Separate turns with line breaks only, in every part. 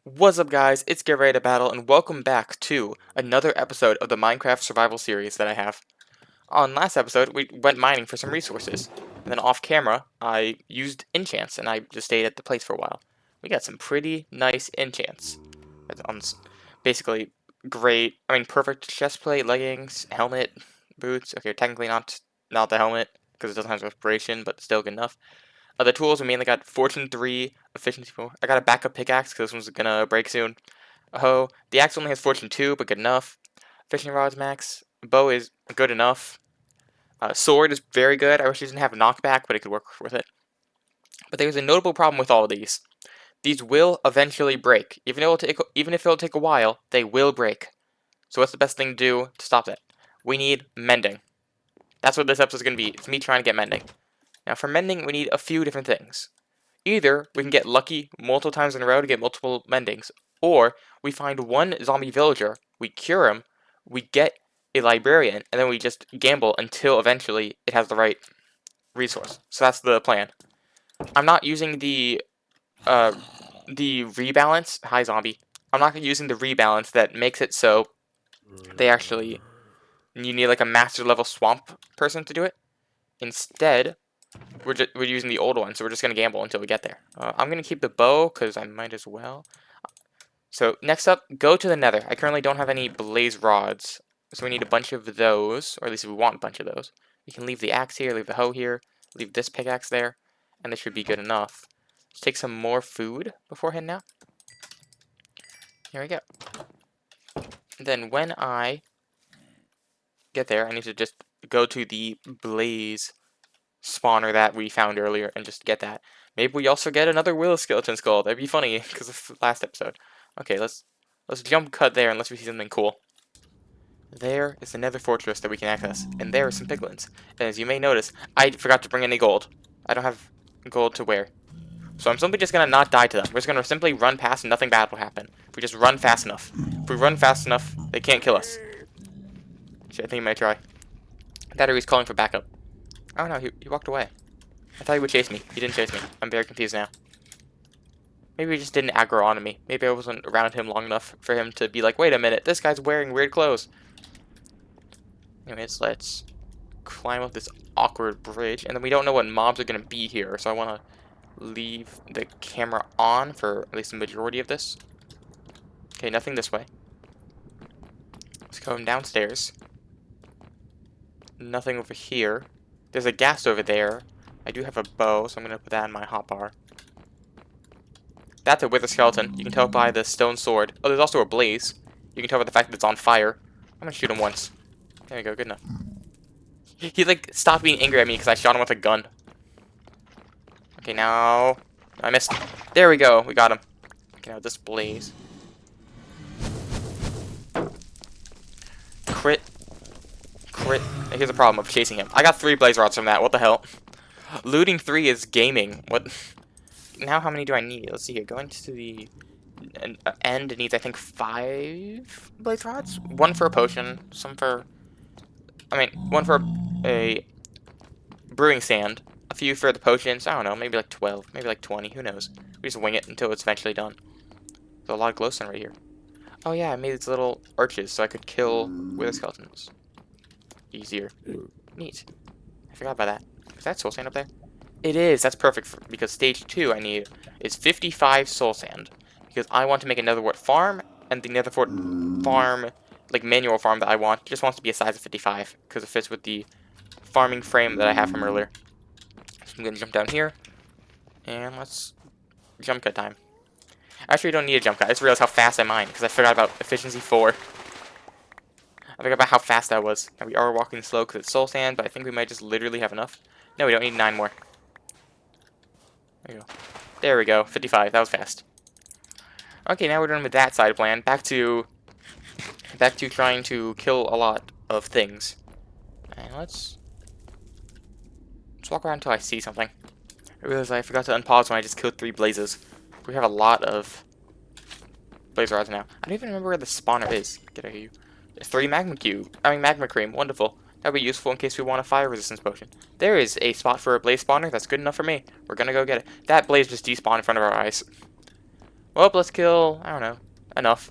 What's up guys, it's Get Ready to Battle and welcome back to another episode of the Minecraft survival series that I have. On last episode, we went mining for some resources, and then off camera, I used enchants and I just stayed at the place for a while. We got some pretty nice enchants. Basically, perfect chestplate, leggings, helmet, boots. Okay, technically not the helmet, because it doesn't have respiration, but still good enough. The tools, we mainly got Fortune 3, Efficiency 4. I got a backup pickaxe because this one's gonna break soon. A hoe. The axe only has Fortune 2, but good enough. Fishing rod's max. Bow is good enough. Sword is very good. I wish it didn't have knockback, but it could work with it. But there's a notable problem with all of these. These will eventually break. Even if it'll take a while, they will break. So what's the best thing to do to stop that? We need mending. That's what this episode's gonna be. It's me trying to get mending. Now for mending, we need a few different things. Either we can get lucky multiple times in a row to get multiple mendings, or we find one zombie villager, we cure him, we get a librarian, and then we just gamble until eventually it has the right resource. So that's the plan. I'm not using the rebalance. Hi, zombie. I'm not using the rebalance that makes it so you need like a master level swamp person to do it. Instead, we're using the old one, so we're just gonna gamble until we get there. I'm gonna keep the bow because I might as well. So next up, go to the Nether. I currently don't have any blaze rods, so we need a bunch of those, or at least we want a bunch of those. We can leave the axe here, leave the hoe here, leave this pickaxe there, and this should be good enough. Let's take some more food beforehand now. Here we go. Then when I get there, I need to just go to the blaze spawner that we found earlier and just get that. Maybe we also get another willow skeleton skull. That'd be funny because of the last episode. Okay, let's jump cut there unless we see something cool. There is the Nether fortress that we can access, and there are some piglins. And as you may notice, I forgot to bring any gold. I don't have gold to wear. So I'm simply just gonna not die to them. We're just gonna simply run past and nothing bad will happen. If we just run fast enough. If we run fast enough, they can't kill us. Shit, I think he might try. That or he's calling for backup. Oh no, he walked away. I thought he would chase me. He didn't chase me. I'm very confused now. Maybe he just didn't aggro onto me. Maybe I wasn't around him long enough for him to be like, wait a minute, this guy's wearing weird clothes. Anyways, let's climb up this awkward bridge. And then we don't know what mobs are going to be here, so I want to leave the camera on for at least the majority of this. Okay, nothing this way. Let's go downstairs. Nothing over here. There's a ghast over there. I do have a bow, so I'm going to put that in my hotbar. That's a wither skeleton. You can tell by the stone sword. Oh, there's also a blaze. You can tell by the fact that it's on fire. I'm going to shoot him once. There we go, good enough. He like stopped being angry at me because I shot him with a gun. Okay, now I missed. There we go, we got him. Okay, now this blaze. Crit. Here's the problem of chasing him. I got 3 blaze rods from that. What the hell? Looting 3 is gaming. What? Now how many do I need? Let's see here. Going to the end, it needs I think 5 blaze rods. 1 for a potion. One for a brewing stand. A few for the potions. I don't know. Maybe like 12. Maybe like 20. Who knows? We just wing it until it's eventually done. There's a lot of glowstone right here. Oh yeah, I made these little arches so I could kill wither skeletons easier. Neat. I forgot about that. Is that soul sand up there? It is. That's perfect because stage 2 I need is 55 soul sand because I want to make a netherwort farm, and the netherwort farm, like manual farm that I want, just wants to be a size of 55 because it fits with the farming frame that I have from earlier. So I'm gonna jump down here and let's jump cut time. Actually, you don't need a jump cut. I just realized how fast I mine because I forgot about efficiency 4. I forgot about how fast that was. Now we are walking slow because it's soul sand, but I think we might just literally have enough. No, we don't need 9 more. There we go. There we go. 55. That was fast. Okay, now we're done with that side plan. Back to trying to kill a lot of things. And let's walk around until I see something. I realized I forgot to unpause when I just killed 3 blazes. We have a lot of blaze rods now. I don't even remember where the spawner is. Get out of here. 3 magma cream. Wonderful. That would be useful in case we want a fire resistance potion. There is a spot for a blaze spawner. That's good enough for me. We're gonna go get it. That blaze just despawned in front of our eyes. Well, let's kill, I don't know, enough.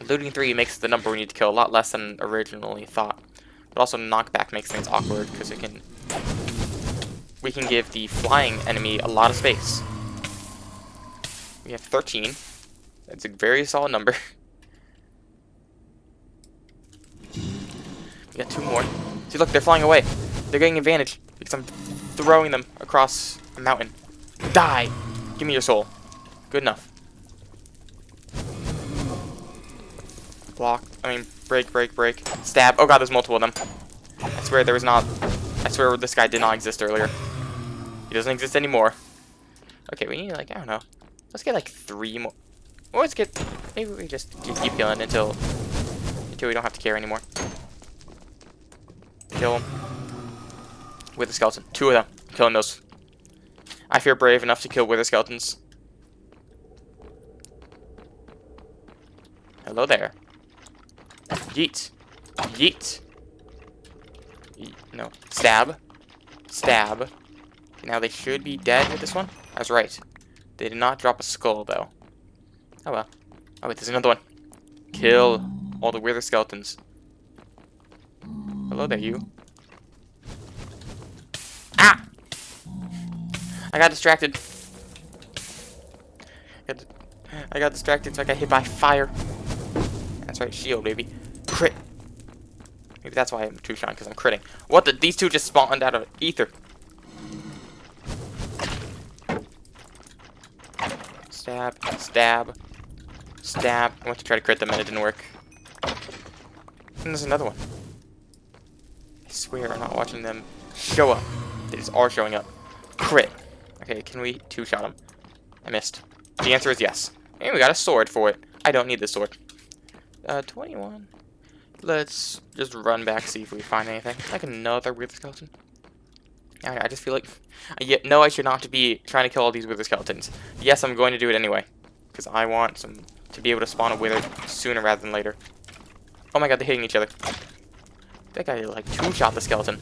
Looting 3 makes the number we need to kill a lot less than originally thought. But also knockback makes things awkward because we can give the flying enemy a lot of space. We have 13. That's a very solid number. We got 2 more. See, look, they're flying away. They're getting advantage because I'm throwing them across a mountain. Die! Give me your soul. Good enough. Block. I mean, break, break, break. Stab. Oh god, there's multiple of them. I swear there was not. I swear this guy did not exist earlier. He doesn't exist anymore. Okay, we need, like, I don't know. Let's get, like, 3 more. Or let's get. Maybe we just keep killing until we don't have to care anymore. Kill him. With the skeleton. 2 of them. I'm killing those. I feel brave enough to kill wither skeletons. Hello there. Yeet. Yeet. No. Stab. Stab. Now they should be dead with this one. I was right. They did not drop a skull, though. Oh well. Oh wait, there's another one. Kill all the wither skeletons. Hello there, you. Ah! I got distracted. I got distracted, so I got hit by fire. That's right, shield, baby. Crit. Maybe that's why I'm two-shot, because I'm critting. What the? These two just spawned out of ether. Stab, stab, stab. I went to try to crit them and it didn't work. And there's another one. I swear I'm not watching them show up. They just are showing up. Crit. Okay, can we two-shot them? I missed. The answer is yes. And we got a sword for it. I don't need this sword. 21. Let's just run back, see if we find anything. Like another wither skeleton. I just feel like... no, I should not be trying to kill all these wither skeletons. Yes, I'm going to do it anyway. Because I want to be able to spawn a wither sooner rather than later. Oh my god, they're hitting each other. That guy, like, two-shot the skeleton.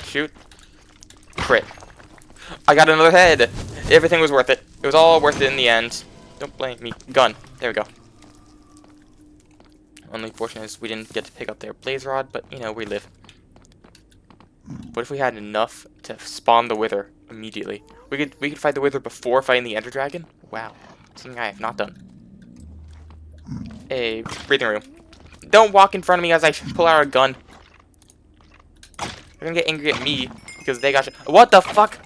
Shoot. Crit. I got another head! Everything was worth it. It was all worth it in the end. Don't blame me. Gun. There we go. Only fortunate is we didn't get to pick up their blaze rod, but, you know, we live. What if we had enough to spawn the wither immediately? We could fight the wither before fighting the ender dragon? Wow. Something I have not done. Hey, breathing room. Don't walk in front of me as I pull out a gun. They're gonna get angry at me because they got what the fuck?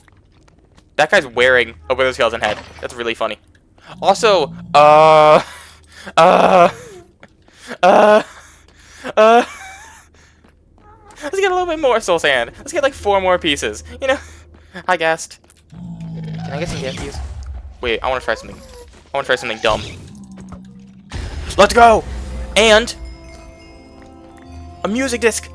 That guy's wearing a wither skeleton head. That's really funny. Also, let's get a little bit more soul sand. Let's get like 4 more pieces. You know, I guessed. Can I get some gas? Wait, I want to try something. I want to try something dumb. Let's go! And a music disc.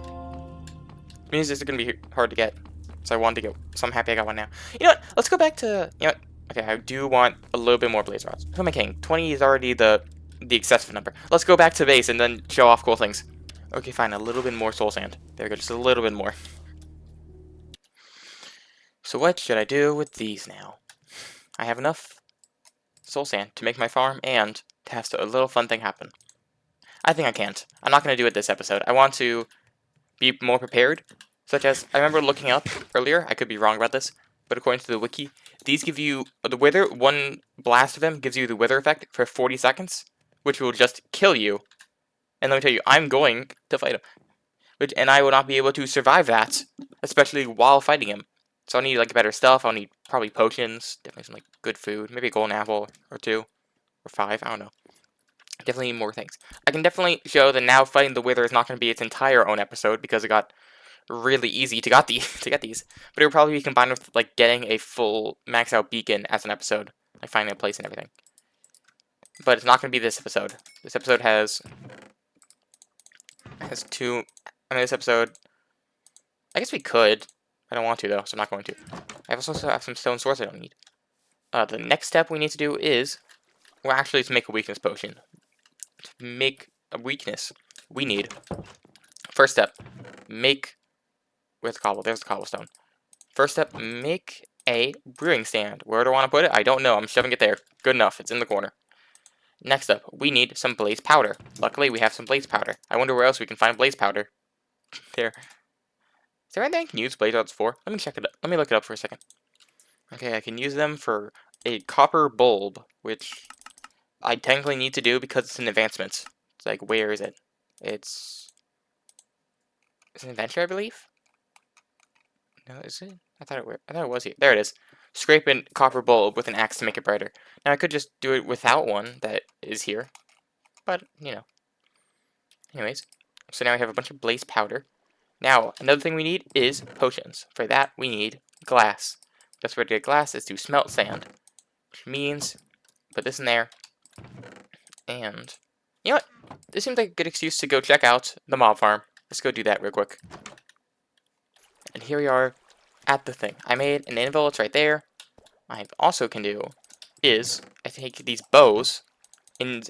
Music discs are gonna be hard to get, so I wanted to get. So I'm happy I got one now. You know what? Let's go back to. You know what? Okay, I do want a little bit more blaze rods. Who am I kidding? 20 is already the excessive number. Let's go back to base and then show off cool things. Okay, fine. A little bit more soul sand. There we go. Just a little bit more. So what should I do with these now? I have enough soul sand to make my farm and to have a little fun thing happen. I think I can't. I'm not going to do it this episode. I want to be more prepared, such as, I remember looking up earlier, I could be wrong about this, but according to the wiki, these give you, the wither, one blast of them gives you the wither effect for 40 seconds, which will just kill you. And let me tell you, I'm going to fight him. And I will not be able to survive that, especially while fighting him. So I'll need, like, better stuff, I'll need probably potions, definitely some, like, good food, maybe a golden apple, or 2, or 5, I don't know. Definitely need more things. I can definitely show that now fighting the wither is not going to be its entire own episode, because it got really easy to get these. But it would probably be combined with, like, getting a full max out beacon as an episode, like finding a place and everything. But it's not going to be this episode. This episode has 2. I mean, this episode. I guess we could. I don't want to though, so I'm not going to. I also have some stone swords I don't need. The next step we need to do is, well, actually, to make a weakness potion. To make a weakness, we need. First step, make. Where's the cobble? There's the cobblestone. First step, make a brewing stand. Where do I want to put it? I don't know. I'm shoving it there. Good enough. It's in the corner. Next up, we need some blaze powder. Luckily, we have some blaze powder. I wonder where else we can find blaze powder. There. Is there anything I can use blaze rods for? Let me check it up. Let me look it up for a second. Okay, I can use them for a copper bulb, which I technically need to do because it's an advancement. It's like, where is it? It's an adventure, I believe? No, is it? I thought it was here. There it is. Scrape a copper bulb with an axe to make it brighter. Now, I could just do it without one that is here. But, you know. Anyways, so now we have a bunch of blaze powder. Now, another thing we need is potions. For that, we need glass. The best way to get glass is to smelt sand. Which means, put this in there. And, you know what? This seems like a good excuse to go check out the mob farm. Let's go do that real quick. And here we are at the thing. I made an anvil, it's right there. I also can do is, I take these bows, and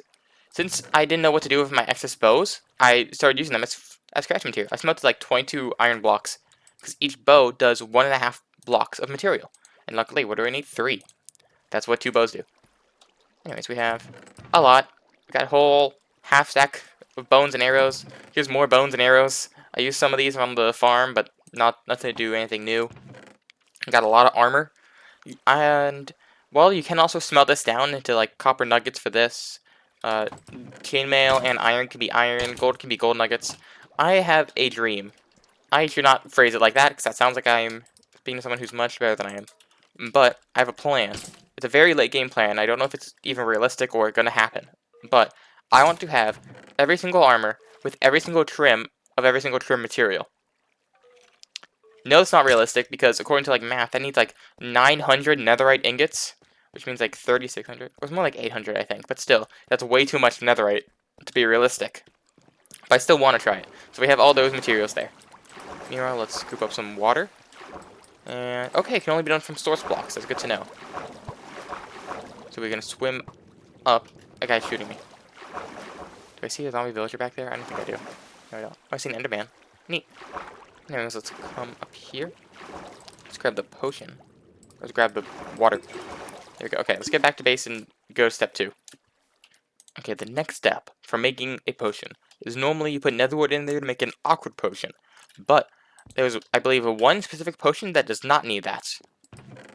since I didn't know what to do with my excess bows, I started using them as scratch material. I smelted like 22 iron blocks, because each bow does 1.5 blocks of material. And luckily, what do I need? 3. That's what 2 bows do. Anyways, we have a lot. We got a whole half stack of bones and arrows. Here's more bones and arrows. I used some of these on the farm, but nothing to do anything new. Got a lot of armor. And, well, you can also smelt this down into, like, copper nuggets for this. Chainmail and iron can be iron. Gold can be gold nuggets. I have a dream. I should not phrase it like that, because that sounds like I'm speaking to someone who's much better than I am. But I have a plan. It's a very late game plan. I don't know if it's even realistic or going to happen. But I want to have every single armor with every single trim of every single trim material. No, it's not realistic, because according to, like, math, that needs, like, 900 netherite ingots, which means, like, 3,600. It was more like 800, I think, but still, that's way too much netherite to be realistic. But I still want to try it. So we have all those materials there. Meanwhile, let's scoop up some water. And, okay, it can only be done from source blocks. That's good to know. So we're going to swim up. A guy's shooting me. Do I see a zombie villager back there? I don't think I do. No, I don't. Oh, I see an enderman. Neat. Anyways, let's come up here. Let's grab the potion. Let's grab the water. There we go. Okay, let's get back to base and go to step 2. Okay, the next step for making a potion is normally you put netherwood in there to make an awkward potion. But there's, I believe, one specific potion that does not need that.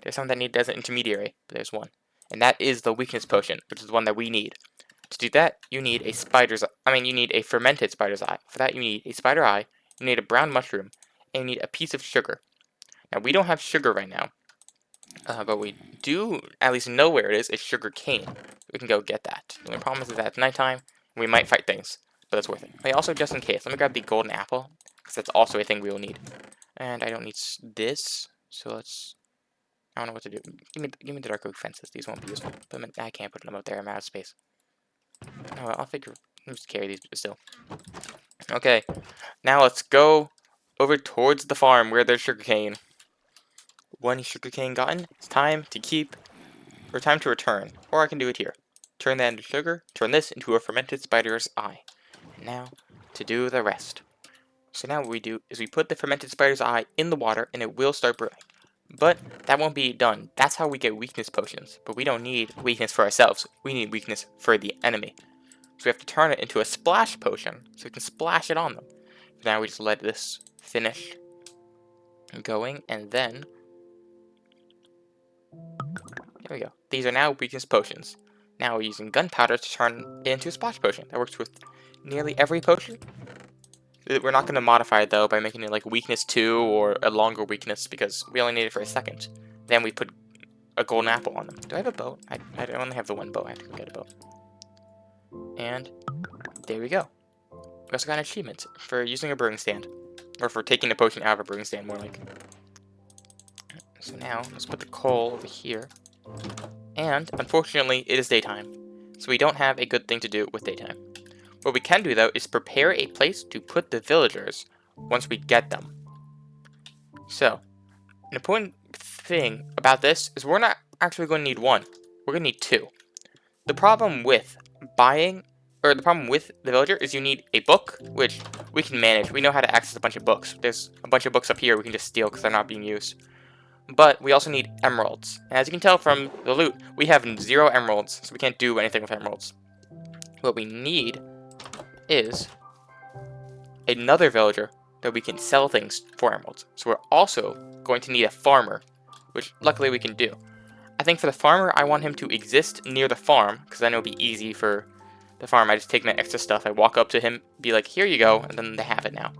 There's some that need as an intermediary, but there's one. And that is the weakness potion, which is the one that we need. To do that, you need a you need a fermented spider's eye. For that, you need a spider eye, you need a brown mushroom, and you need a piece of sugar. Now, we don't have sugar right now, but we do at least know where it is. It's sugar cane. We can go get that. The only problem is that it's nighttime, and we might fight things, but it's worth it. Okay, also, just in case, let me grab the golden apple, because that's also a thing we will need. And I don't need this, so let's... I don't know what to do. Give me the dark oak fences. These won't be useful. But I can't put them up there. I'm out of space. Oh, well, I'll figure... I'll just carry these still. Okay, now let's go over towards the farm where there's sugarcane. One sugarcane gotten. It's time to keep... Or time to return. Or I can do it here. Turn that into sugar. Turn this into a fermented spider's eye. Now, to do the rest. So now what we do is we put the fermented spider's eye in the water and it will start brewing. But that won't be done. That's how we get weakness potions. But we don't need weakness for ourselves. We need weakness for the enemy. So we have to turn it into a splash potion so we can splash it on them. Now we just let this finish going, and then there we go. These are now weakness potions. Now we're using gunpowder to turn it into a splash potion. That works with nearly every potion. We're not going to modify it, though, by making it like weakness 2 or a longer weakness, because we only need it for a second. Then we put a golden apple on them. Do I have a bow? I only have the one bow. I have to go get a bow. And there we go. We also got an achievement for using a brewing stand. Or for taking a potion out of a brewing stand, more like. So now, let's put the coal over here. And, unfortunately, it is daytime. So we don't have a good thing to do with daytime. What we can do, though, is prepare a place to put the villagers once we get them. So, an important thing about this is we're not actually going to need 1. We're going to need 2. The problem with the problem with the villager is you need a book, which we can manage. We know how to access a bunch of books. There's a bunch of books up here we can just steal because they're not being used. But we also need emeralds. And as you can tell from the loot, we have 0 emeralds, so we can't do anything with emeralds. What we need is another villager that we can sell things for emeralds. So we're also going to need a farmer, which luckily we can do. I think for the farmer, I want him to exist near the farm, because then it'll be easy for the farm. I just take my extra stuff, I walk up to him, be like, here you go, and then they have it now.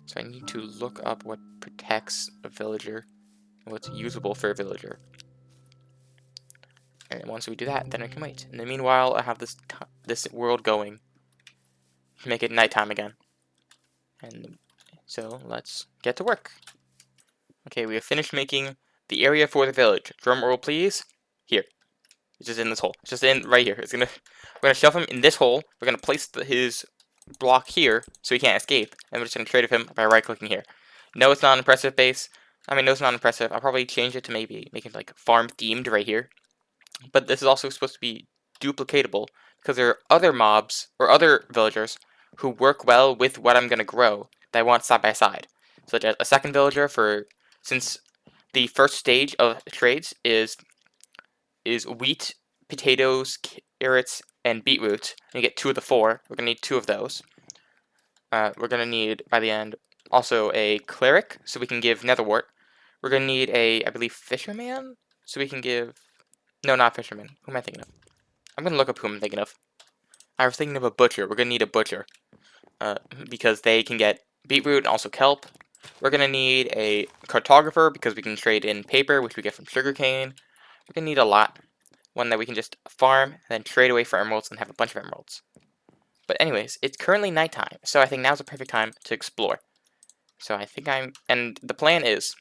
So I need to look up what protects a villager, and what's usable for a villager. And once we do that, then I can wait. In the meanwhile, I have this world going to make it nighttime again. And so let's get to work. Okay, we have finished making the area for the village. Drum roll, please. Here. It's just in this hole. It's just in right here. We're gonna shove him in this hole. We're gonna place his block here so he can't escape. And we're just gonna trade with him by right-clicking here. No, it's not an impressive base. I mean, no, it's not impressive. I'll probably change it to maybe make it like farm-themed right here. But this is also supposed to be duplicatable because there are other mobs or other villagers who work well with what I'm gonna grow that I want side by side. Such as a second villager since the first stage of trades is wheat, potatoes, carrots, and beetroot. And you get 2 of the 4. We're gonna need 2 of those. We're gonna need by the end also a cleric, so we can give netherwort. We're gonna need I believe, fisherman, so we can give. No, not fisherman. Who am I thinking of? I'm gonna look up who I'm thinking of. I was thinking of a butcher. We're gonna need a butcher, because they can get beetroot and also kelp. We're gonna need a cartographer because we can trade in paper, which we get from sugarcane. We're gonna need a lot. One that we can just farm and then trade away for emeralds and have a bunch of emeralds. But anyways, it's currently nighttime, so I think now's the perfect time to explore. So I think and the plan is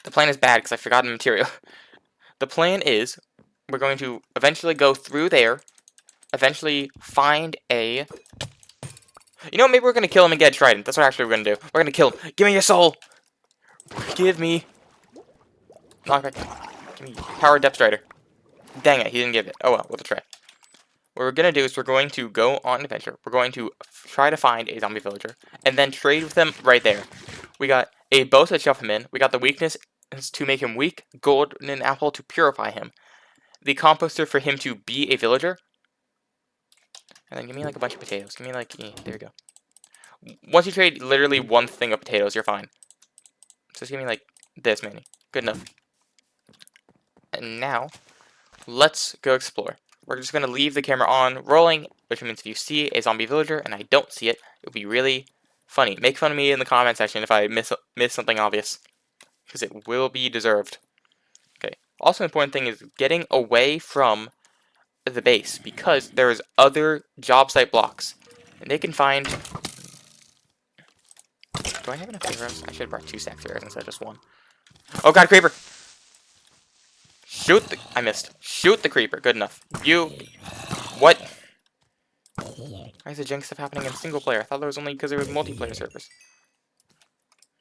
bad because I forgot a material. The plan is we're going to eventually go through there, eventually find a. You know, maybe we're gonna kill him and get a trident. That's what actually we're gonna do. We're gonna kill him. Give me your soul. Give me. Knockback. Give me power depth strider. Dang it, he didn't give it. Oh well, we'll try. What we're going to do is we're going to go on an adventure. We're going to try to find a zombie villager and then trade with them right there. We got a bow to shove him in. We got the weakness to make him weak, golden apple to purify him, the composter for him to be a villager, and then give me like a bunch of potatoes. Give me like, there we go. Once you trade literally 1 thing of potatoes, you're fine. So just give me like this many. Good enough. And now, let's go explore. We're just going to leave the camera on, rolling, which means if you see a zombie villager and I don't see it, it would be really funny. Make fun of me in the comment section if I miss something obvious, because it will be deserved. Okay. Also, important thing is getting away from the base, because there's other job site blocks, and they can find. Do I have enough arrows? I should have brought 2 stacks of arrows instead of just 1. Oh god, creeper! Shoot the. I missed. Shoot the creeper. Good enough. You. What? Why is the jank stuff happening in single player? I thought that was only because there was multiplayer servers.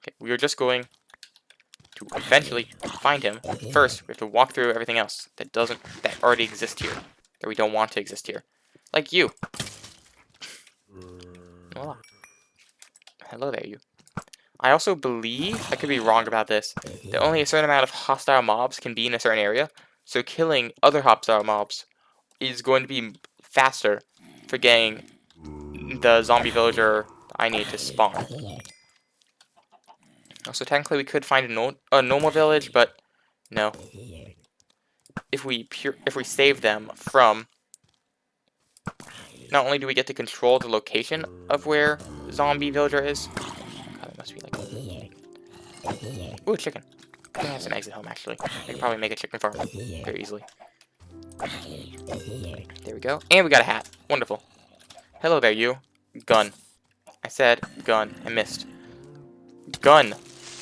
Okay, we are just going to eventually find him. First, we have to walk through everything else that already exists here, that we don't want to exist here, like you. Voila. Hello there, you. I also believe, I could be wrong about this, that only a certain amount of hostile mobs can be in a certain area, so killing other hostile mobs is going to be faster for getting the zombie villager I need to spawn. So technically we could find a normal village, but no. If we save them from, not only do we get to control the location of where the zombie villager is. God, it must be like. Ooh, chicken. I think that's an exit home, actually. I can probably make a chicken farm very easily. There we go. And we got a hat. Wonderful. Hello there, you. Gun. I said gun. I missed. Gun.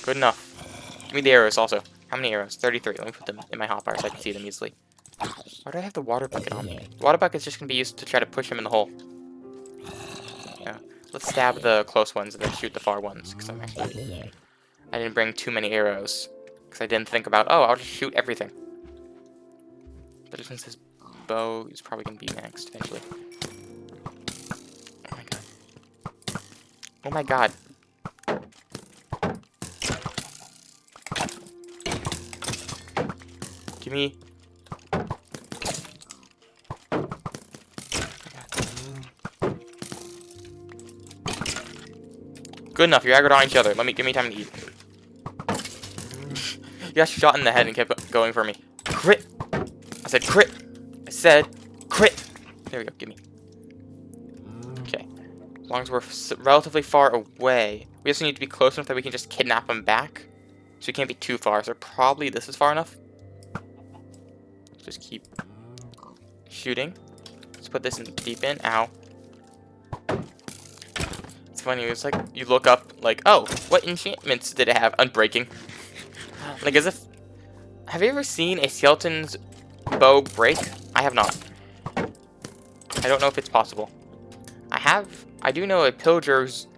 Good enough. Give me the arrows also. How many arrows? 33. Let me put them in my hotbar so I can see them easily. Why do I have the water bucket on me? The water bucket is just going to be used to try to push him in the hole. Yeah. Let's stab the close ones and then shoot the far ones. Because I didn't bring too many arrows. Because I didn't think about, oh, I'll just shoot everything. But since his bow is probably going to be next eventually. Oh my god. Oh my god. Gimme. Good enough. You're aggroed on each other. Give me time to eat. You got shot in the head and kept going for me. Crit. I said crit. I said crit. There we go. Gimme. Okay. As long as we're relatively far away, we just need to be close enough that we can just kidnap them back. So we can't be too far. So probably this is far enough. Just keep shooting. Let's put this in deep in. Ow. It's funny. It's like you look up, like, oh, what enchantments did it have? Unbreaking. Like as if. Have you ever seen a skeleton's bow break? I have not. I don't know if it's possible. I do know a pillager's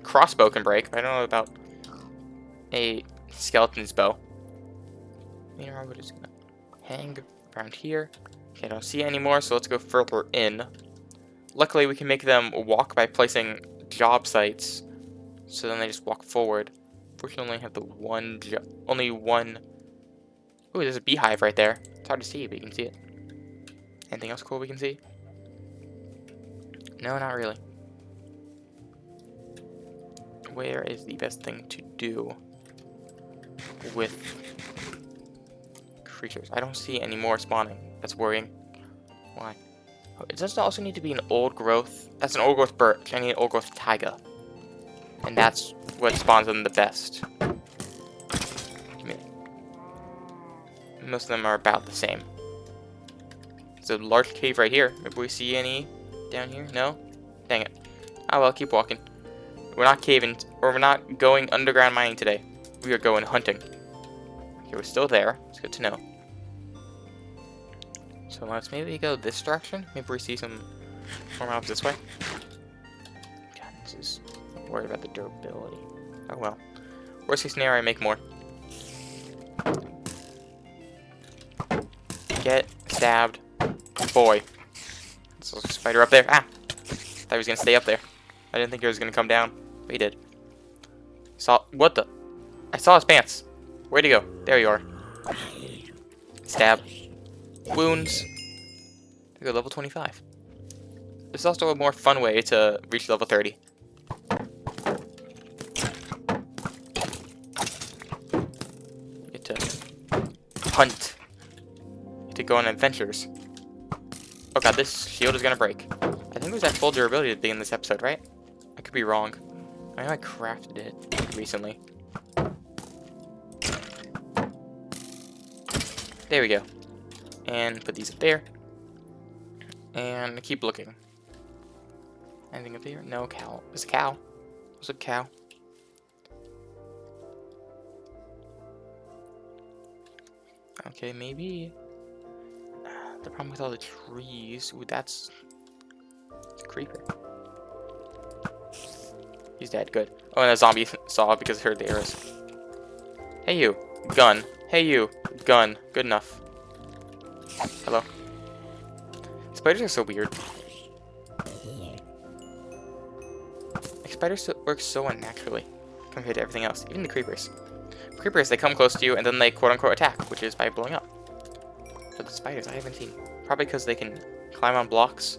crossbow can break, but I don't know about a skeleton's bow. What is gonna hang around here? Okay, I don't see it anymore, so let's go further in. Luckily, we can make them walk by placing job sites, so then they just walk forward. Fortunately, I have the only one. Ooh, there's a beehive right there. It's hard to see, but you can see it. Anything else cool we can see? No, not really. Where is the best thing to do with creatures? I don't see any more spawning. That's worrying. Why? Oh, it doesn't also need to be an old growth. That's an old growth birch. I need an old growth taiga. And that's what spawns them the best. Most of them are about the same. There's a large cave right here. Maybe we see any down here? No? Dang it. Oh well, keep walking. We're not caving, or we're not going underground mining today. We are going hunting. Okay, we're still there. It's good to know. So let's maybe go this direction. Maybe we see some more mobs this way. God, this is... I'm worried about the durability. Oh well. Worst case scenario, I make more. Get stabbed. Boy. There's a spider up there. Ah! Thought he was gonna stay up there. I didn't think he was gonna come down. But he did. What the? I saw his pants. Where'd he go? There you are. Stab. Wounds. We go level 25. This is also a more fun way to reach level 30. Get to hunt. Get to go on adventures. Oh god, this shield is gonna break. I think it was at full durability at the beginning of this episode, right? I could be wrong. I know I crafted it recently. There we go. And put these up there. And keep looking. Anything up here? No cow. There's a cow. There's a cow. Okay, maybe. The problem with all the trees. Ooh, that's a creeper. He's dead. Good. Oh, and a zombie saw because it heard the arrows. Hey, you. Gun. Hey, you. Gun. Good enough. Hello. Spiders are so weird. Like, spiders work so unnaturally compared to everything else. Even the creepers. Creepers, they come close to you and then they quote-unquote attack, which is by blowing up. But the spiders, I haven't seen. Probably because they can climb on blocks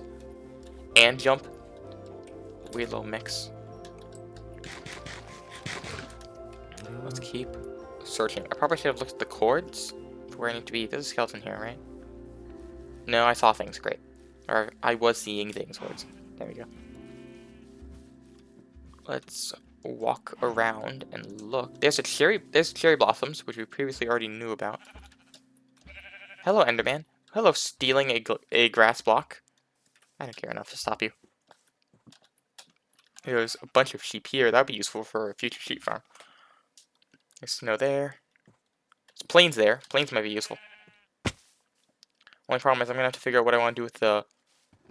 and jump. Weird little mix. Let's keep searching. I probably should have looked at the cords for where I need to be. There's a skeleton here, right? No, I saw things. Great. Or I was seeing things. Words. There we go. Let's walk around and look. There's cherry blossoms, which we previously already knew about. Hello, Enderman. Hello, stealing a grass block. I don't care enough to stop you. There's a bunch of sheep here. That would be useful for a future sheep farm. There's snow there. There's plains there. Plains might be useful. Only problem is I'm going to have to figure out what I want to do with the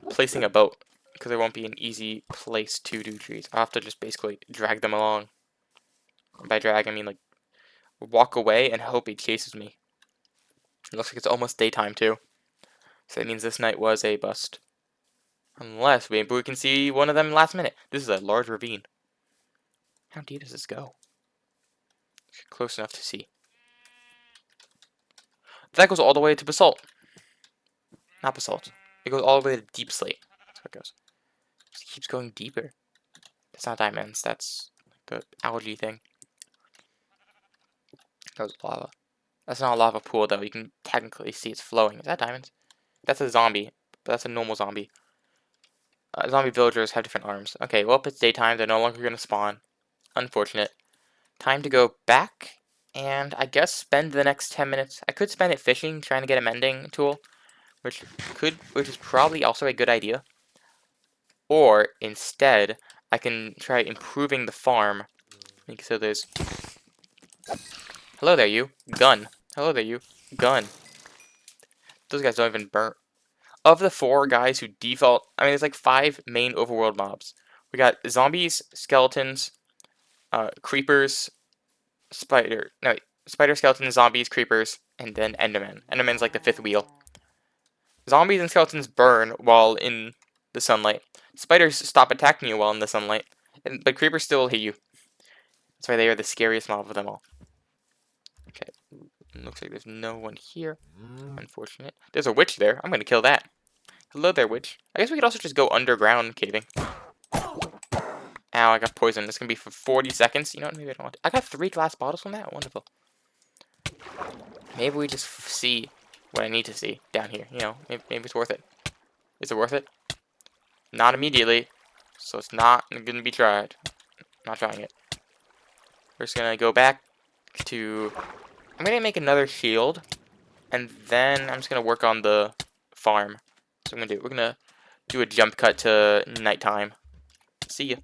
placing a boat. Because there won't be an easy place to do trees. I'll have to just basically drag them along. And by drag, I mean like walk away and hope he chases me. It looks like it's almost daytime too. So that means this night was a bust. Unless we can see one of them last minute. This is a large ravine. How deep does this go? Close enough to see. That goes all the way to basalt. Not basalt. It goes all the way to deep slate. That's how it goes. It keeps going deeper. That's not diamonds. That's the algae thing. That was lava. That's not a lava pool, though. You can technically see it's flowing. Is that diamonds? That's a zombie. But that's a normal zombie. Zombie villagers have different arms. Okay, well, it's daytime. They're no longer going to spawn. Unfortunate. Time to go back. And I guess spend the next 10 minutes. I could spend it fishing, trying to get a mending tool. Which is probably also a good idea. Or, instead, I can try improving the farm. So there's... Hello there, you. Gun. Hello there, you. Gun. Those guys don't even burn. Of the 4 guys who default... I mean, there's like 5 main overworld mobs. We got zombies, skeletons, creepers, spider, skeletons, zombies, creepers, and then Enderman. Enderman's like the 5th wheel. Zombies and skeletons burn while in the sunlight. Spiders stop attacking you while in the sunlight, but creepers still hit you. That's why they are the scariest mob of them all. Okay, looks like there's no one here. Unfortunate. There's a witch there. I'm gonna kill that. Hello there, witch. I guess we could also just go underground caving. Ow, I got poisoned. This is gonna be for 40 seconds. You know what? Maybe I don't want to. I got 3 glass bottles from that. Wonderful. Maybe we just see what I need to see down here. You know, maybe it's worth it. Is it worth it? Not immediately. So it's not gonna be tried. Not trying it. We're just gonna go back to... I'm gonna make another shield. And then I'm just gonna work on the farm. So we're gonna do a jump cut to nighttime. See ya.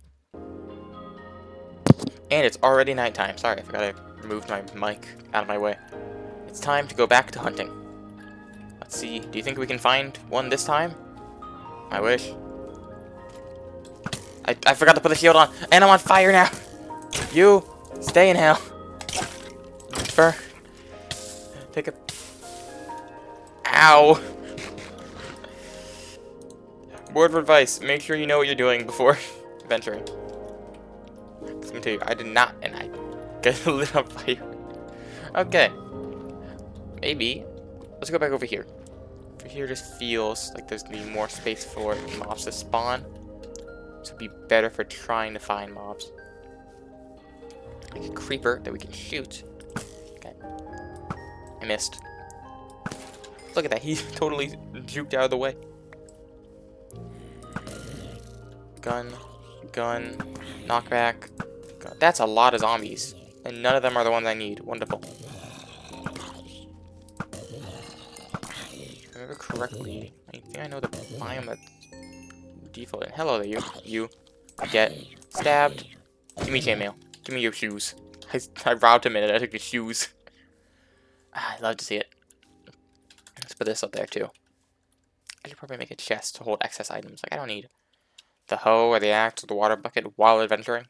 And it's already nighttime. Sorry, I forgot I moved my mic out of my way. It's time to go back to hunting. Let's see. Do you think we can find one this time? I wish. I forgot to put the shield on, and I'm on fire now. You stay in hell. Take a... Ow. Word of advice, make sure you know what you're doing before venturing. I'm gonna tell you, I did not, and I got lit on fire. Okay. Maybe. Let's go back over here. Over here just feels like there's gonna be more space for mobs to spawn. So it'd be better for trying to find mobs. Like a creeper that we can shoot. Okay. I missed. Look at that, he totally juked out of the way. Gun, knockback. Gun. That's a lot of zombies. And none of them are the ones I need. Wonderful. If I remember correctly, I think I know the biome that's default. Hello there, you. You. Get stabbed. Give me chainmail. Give me your shoes. I robbed him in it. I took his shoes. I'd love to see it. Let's put this up there, too. I should probably make a chest to hold excess items. Like, I don't need the hoe or the axe or the water bucket while adventuring.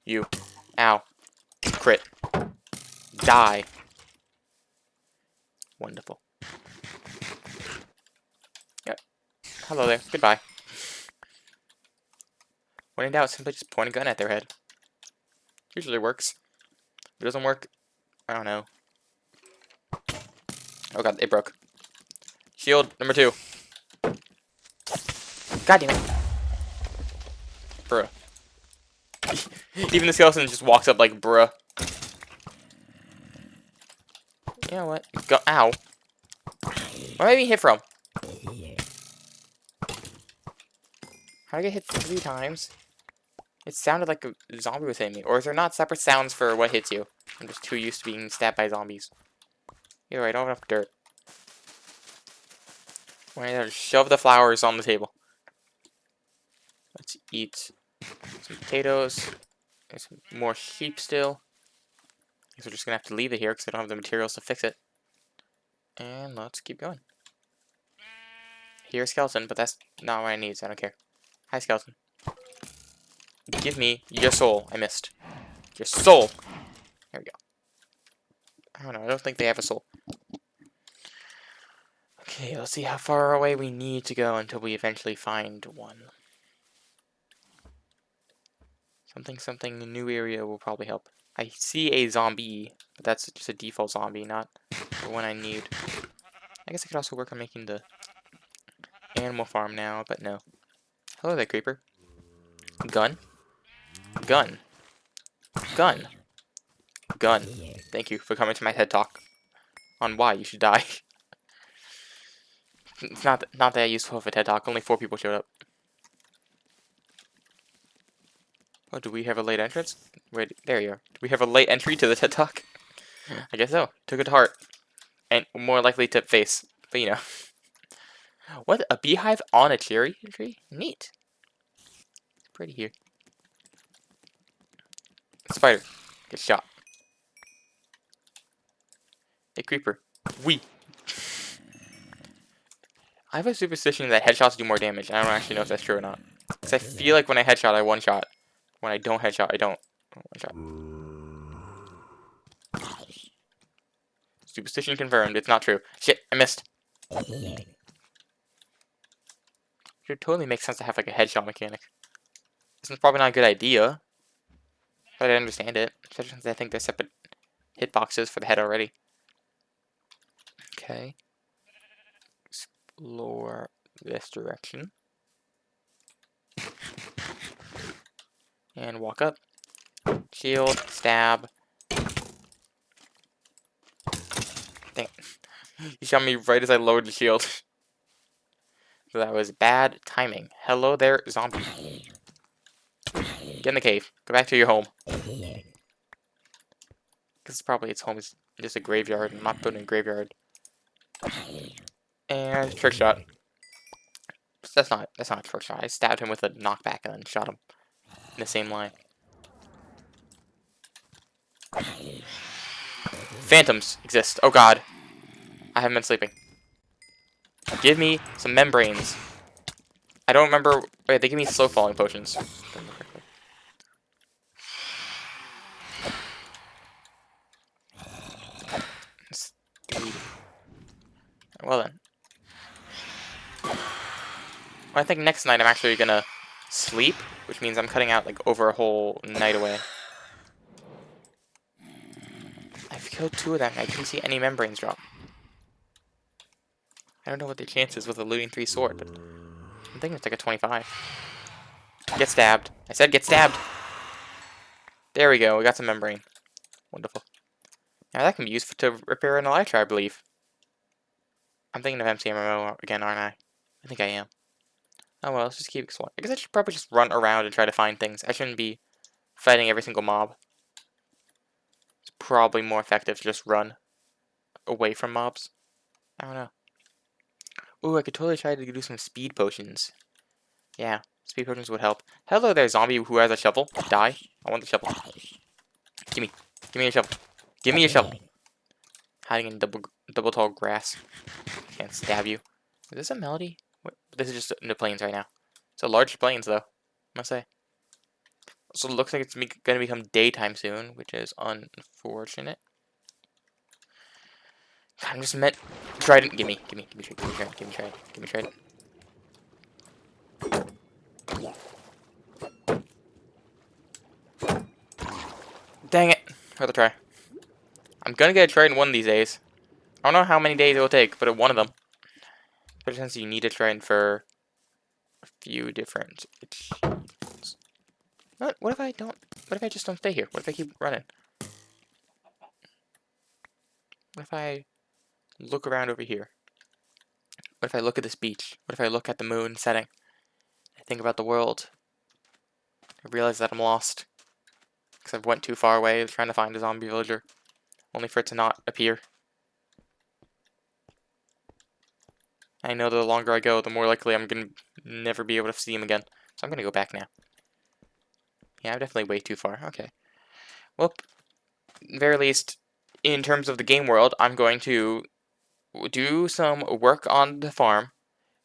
You. Ow. Crit. Die. Wonderful. Yep. Hello there. Goodbye. When in doubt, simply just point a gun at their head. Usually works. If it doesn't work, I don't know. Oh god, it broke. Shield number 2. God damn it. Bruh. Even the skeleton just walks up like, bruh. You know what? Go. Ow. Where am I being hit from? How did I get hit 3 times? It sounded like a zombie was hitting me. Or is there not separate sounds for what hits you? I'm just too used to being stabbed by zombies. Either way, I don't have enough dirt. I'm gonna shove the flowers on the table. Let's eat some potatoes. There's some more sheep still. Guess we're just gonna have to leave it here because I don't have the materials to fix it. And let's keep going. Here's skeleton, but that's not what I need, so I don't care. Hi, skeleton. Give me your soul. I missed. Your soul. There we go. I don't know. I don't think they have a soul. Okay, let's see how far away we need to go until we eventually find one. Something new area will probably help. I see a zombie, but that's just a default zombie, not the one I need. I guess I could also work on making the animal farm now, but no. Hello there, creeper. Gun? Gun. Gun. Gun. Thank you for coming to my TED Talk on why you should die. It's not that useful of a TED Talk. Only 4 people showed up. Oh, do we have a late entrance? Wait, there you are. Do we have a late entry to the TED Talk? I guess so. Took it to heart. And more likely to face. But you know. What? A beehive on a cherry tree? Neat. It's pretty here. Spider. Get shot. Hey, creeper. We. I have a superstition that headshots do more damage. I don't actually know if that's true or not. Because I feel like when I headshot, I one-shot. When I don't headshot, I don't one-shot. Superstition confirmed. It's not true. Shit, I missed. It totally makes sense to have like a headshot mechanic. This is probably not a good idea, but I understand it. Especially since I think there's separate hitboxes for the head already. Okay. Explore this direction. And walk up. Shield, stab. Dang. You shot me right as I lowered the shield. So that was bad timing. Hello there, zombie. Get in the cave. Go back to your home. Because probably its home is just a graveyard. I'm not putting in a graveyard. And trick shot. That's not a trick shot. I stabbed him with a knockback and then shot him in the same line. Phantoms exist. Oh god. I haven't been sleeping. Give me some membranes. I don't remember. Wait, they give me slow falling potions. Well then. Well, I think next night I'm actually gonna sleep, which means I'm cutting out like over a whole night away. I've killed 2 of them. I didn't see any membranes drop. I don't know what the chances with a looting 3 sword, but I'm thinking it's like a 25. Get stabbed. I said get stabbed. There we go. We got some membrane. Wonderful. Now that can be used to repair an elytra, I believe. I'm thinking of MCMMO again, aren't I? I think I am. Oh well, let's just keep exploring. I guess I should probably just run around and try to find things. I shouldn't be fighting every single mob. It's probably more effective to just run away from mobs. I don't know. Ooh, I could totally try to do some speed potions. Yeah, speed potions would help. Hello there, zombie who has a shovel. Die. I want the shovel. Gimme. Gimme a shovel. Gimme a shovel. Hiding in double tall grass. Can't stab you. Is this a melody? What? This is just in the plains right now. It's a large plains, though, I must say. So it looks like it's going to become daytime soon, which is unfortunate. God, I'm just meant... Trident. Gimme trident. Gimme trident. Dang it. Another try. I'm gonna get a trident one of these days. I don't know how many days it will take, but one of them. But since you need a trident for a few different achievements. What if I don't? What if I just don't stay here? What if I keep running? What if I look around over here? What if I look at this beach? What if I look at the moon setting? I think about the world. I realize that I'm lost. Because I've went too far away trying to find a zombie villager. Only for it to not appear. I know the longer I go, the more likely I'm going to never be able to see him again. So I'm going to go back now. Yeah, I'm definitely way too far. Okay. Well, at the very least, in terms of the game world, I'm going to do some work on the farm,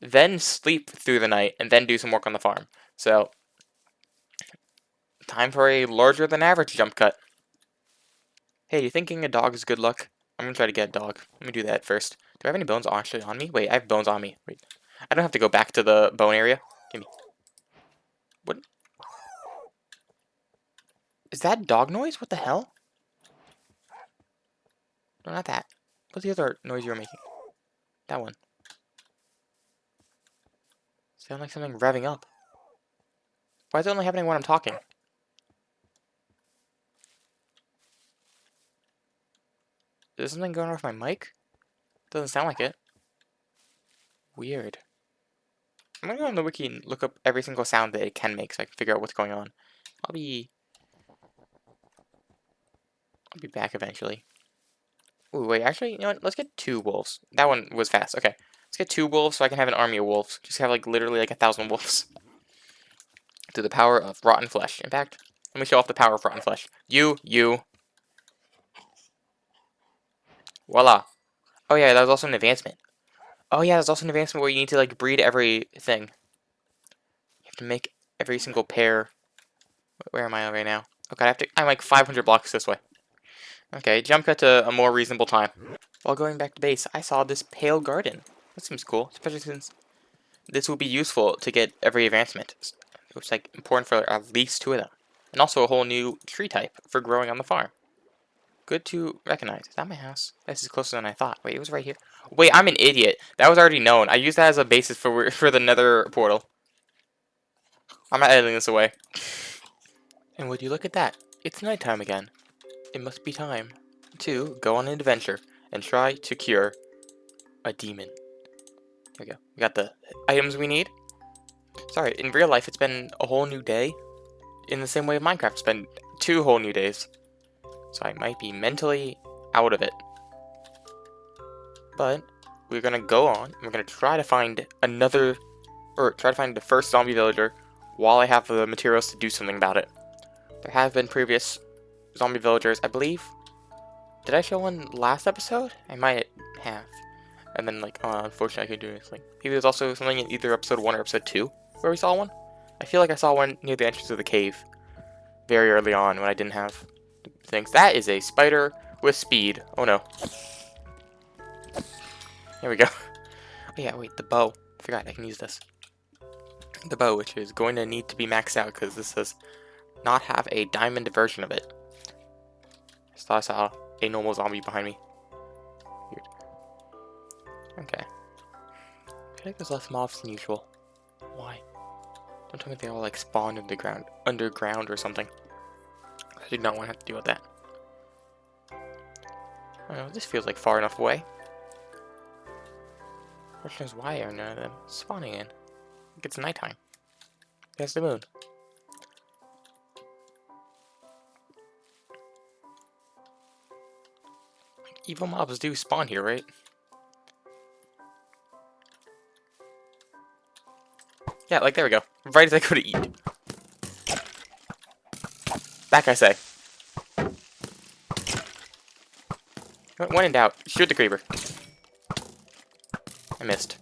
then sleep through the night, and then do some work on the farm. So, time for a larger than average jump cut. Hey, do you think getting a dog is good luck? I'm going to try to get a dog. Let me do that first. Do I have any bones actually on me? Wait, I have bones on me. Wait. I don't have to go back to the bone area. Give me. What? Is that dog noise? What the hell? No, not that. What's the other noise you were making? That one. Sound like something revving up. Why is it only happening when I'm talking? Is there something going on with my mic? Doesn't sound like it. Weird. I'm gonna go on the wiki and look up every single sound that it can make so I can figure out what's going on. I'll be back eventually. Ooh, wait, actually, you know what? Let's get 2 wolves. That one was fast. Okay. Let's get 2 wolves so I can have an army of wolves. Just have, like, literally, like, 1,000 wolves. Through the power of rotten flesh. In fact, let me show off the power of rotten flesh. You. Voila. Oh, yeah, that was also an advancement. Oh, yeah, there's also an advancement where you need to, like, breed everything. You have to make every single pair. Where am I right now? Okay, I'm like 500 blocks this way. Okay, jump cut to a more reasonable time. While going back to base, I saw this pale garden. That seems cool, especially since this will be useful to get every advancement. It's like important for at least 2 of them. And also a whole new tree type for growing on the farm. Good to recognize. Is that my house? This is closer than I thought. Wait, it was right here. Wait, I'm an idiot. That was already known. I used that as a basis for the nether portal. I'm not editing this away. And would you look at that? It's nighttime again. It must be time to go on an adventure and try to cure a demon. There we go. We got the items we need. Sorry, in real life it's been a whole new day. In the same way Minecraft's been 2 whole new days. So I might be mentally out of it. But we're gonna go on. We're gonna try to find try to find the first zombie villager while I have the materials to do something about it. There have been previous zombie villagers, I believe. Did I show one last episode? I might have. And then, like, unfortunately, I couldn't do anything. Maybe there's also something in either episode 1 or episode 2 where we saw one. I feel like I saw one near the entrance of the cave very early on when I didn't have things. That is a spider with speed. Oh no. Here we go. Oh yeah, wait, the bow. I forgot I can use this. The bow, which is going to need to be maxed out because this does not have a diamond version of it. I just thought I saw a normal zombie behind me. Weird. Okay. I feel like there's less mobs than usual. Why? Don't tell me they all like spawn underground or something. I did not want to have to deal with that. I don't know, this feels like far enough away. Question is, why are none of them spawning in? Like it's nighttime. There's the moon. Like, evil mobs do spawn here, right? Yeah, like there we go. Right as I go to eat. Back I say. When in doubt, shoot the creeper. I missed.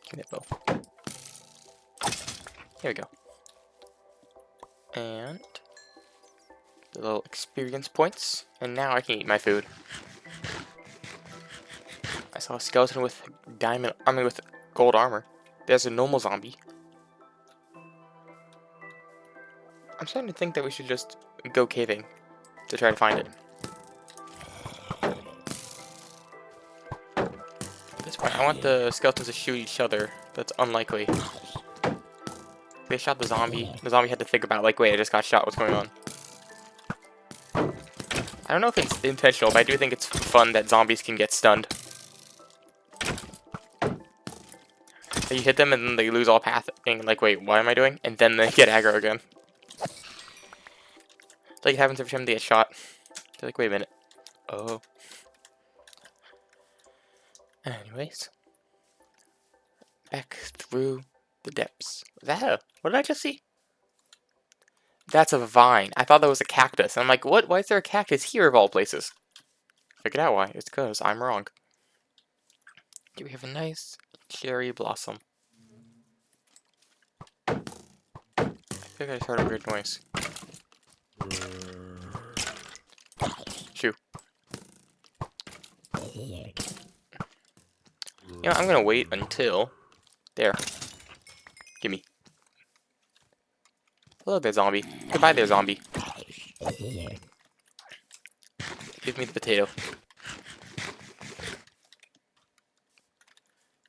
Give me that bow. Here we go. And the little experience points. And now I can eat my food. I saw a skeleton with with gold armor. There's a normal zombie. I'm starting to think that we should just go caving to try to find it. At this point, I want the skeletons to shoot each other. That's unlikely. They shot the zombie. The zombie had to think about, like, wait, I just got shot. What's going on? I don't know if it's intentional, but I do think it's fun that zombies can get stunned. So you hit them and then they lose all path. And like, wait, what am I doing? And then they get aggro again. It's like it happens every time they get shot. They're like, wait a minute. Oh. Anyways. Back through the depths. What did I just see? That's a vine. I thought that was a cactus. And I'm like, what? Why is there a cactus here of all places? Figured out why. It's because I'm wrong. Here we have a nice cherry blossom. I think I just heard a weird noise. Shoo. You know, I'm gonna wait until... There. Gimme. Hello there, zombie. Goodbye there, zombie. Give me the potato.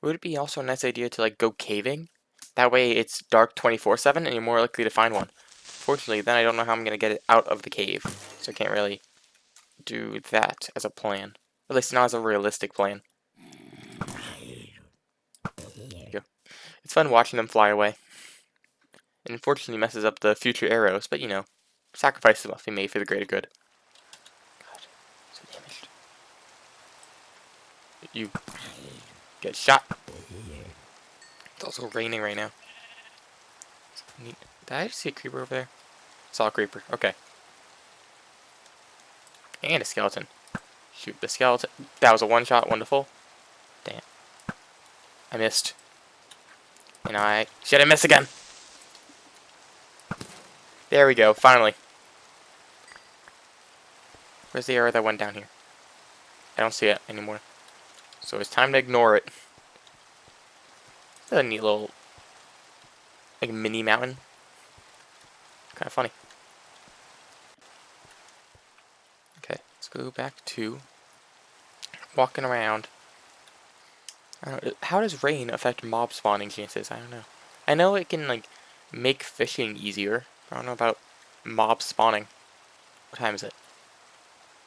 Would it be also a nice idea to like go caving? That way it's dark 24/7 and you're more likely to find one. Fortunately, then I don't know how I'm going to get it out of the cave. So I can't really do that as a plan. At least not as a realistic plan. Go. It's fun watching them fly away. It unfortunately messes up the future arrows, but you know, sacrifices must be made for the greater good. God, so damaged. You get shot. It's also raining right now. Neat. Did I just see a creeper over there? Saw a creeper. Okay. And a skeleton. Shoot the skeleton. That was a one-shot. Wonderful. Damn. I missed. And Shit, I missed again! There we go. Finally. Where's the arrow that went down here? I don't see it anymore. So it's time to ignore it. It's a neat little, like, mini mountain. Kind of funny. Okay, let's go back to walking around. I don't know, how does rain affect mob spawning chances? I don't know. I know it can, like, make fishing easier. I don't know about mob spawning. What time is it?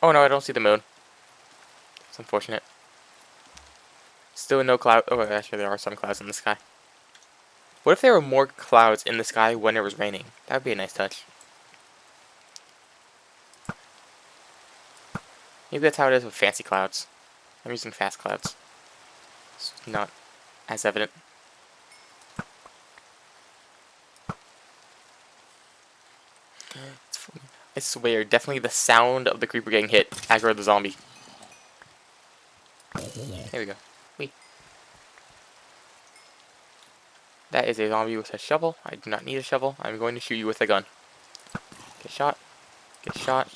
Oh no, I don't see the moon. It's unfortunate. Still no cloud. Oh, actually there are some clouds in the sky. What if there were more clouds in the sky when it was raining? That would be a nice touch. Maybe that's how it is with fancy clouds. I'm using fast clouds. It's not as evident. I swear, definitely the sound of the creeper getting hit aggroed the zombie. There we go. Wait. That is a zombie with a shovel. I do not need a shovel. I'm going to shoot you with a gun. Get shot. Get shot.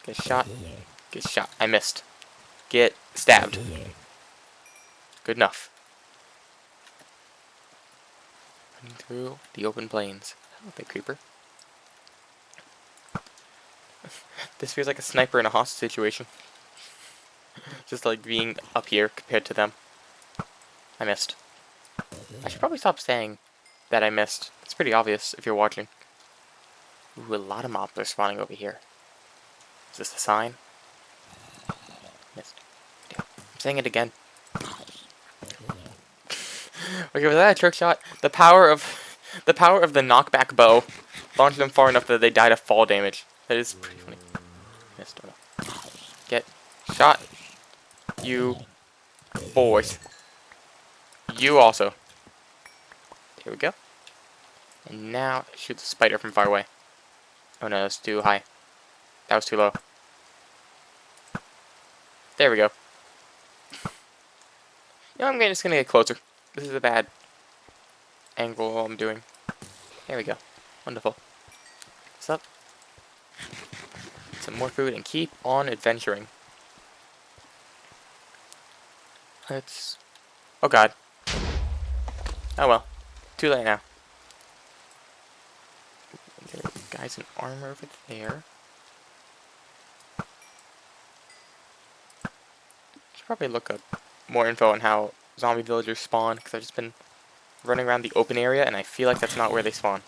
Get shot. Get shot. I missed. Get stabbed. Good enough. Running through the open plains. Okay, creeper. This feels like a sniper in a hostage situation. Just like being up here compared to them. I missed. I should probably stop saying that I missed. It's pretty obvious if you're watching. Ooh, a lot of mobs are spawning over here. Is this a sign? Missed. Damn. I'm saying it again. Okay, was that a trick shot? The power of the knockback bow launched them far enough that they died of fall damage. That is pretty funny. Missed. Oh no. Get shot. You boys. You also. There we go. And now shoot the spider from far away. Oh no, that's too high. That was too low. There we go. You know, I'm just gonna get closer. This is a bad angle I'm doing. There we go. Wonderful. What's up? Some more food and keep on adventuring. Let's... Oh god. Oh well. Too late now. There are guys in armor over there. Should probably look up more info on how zombie villagers spawn, because I've just been running around the open area and I feel like that's not where they spawn.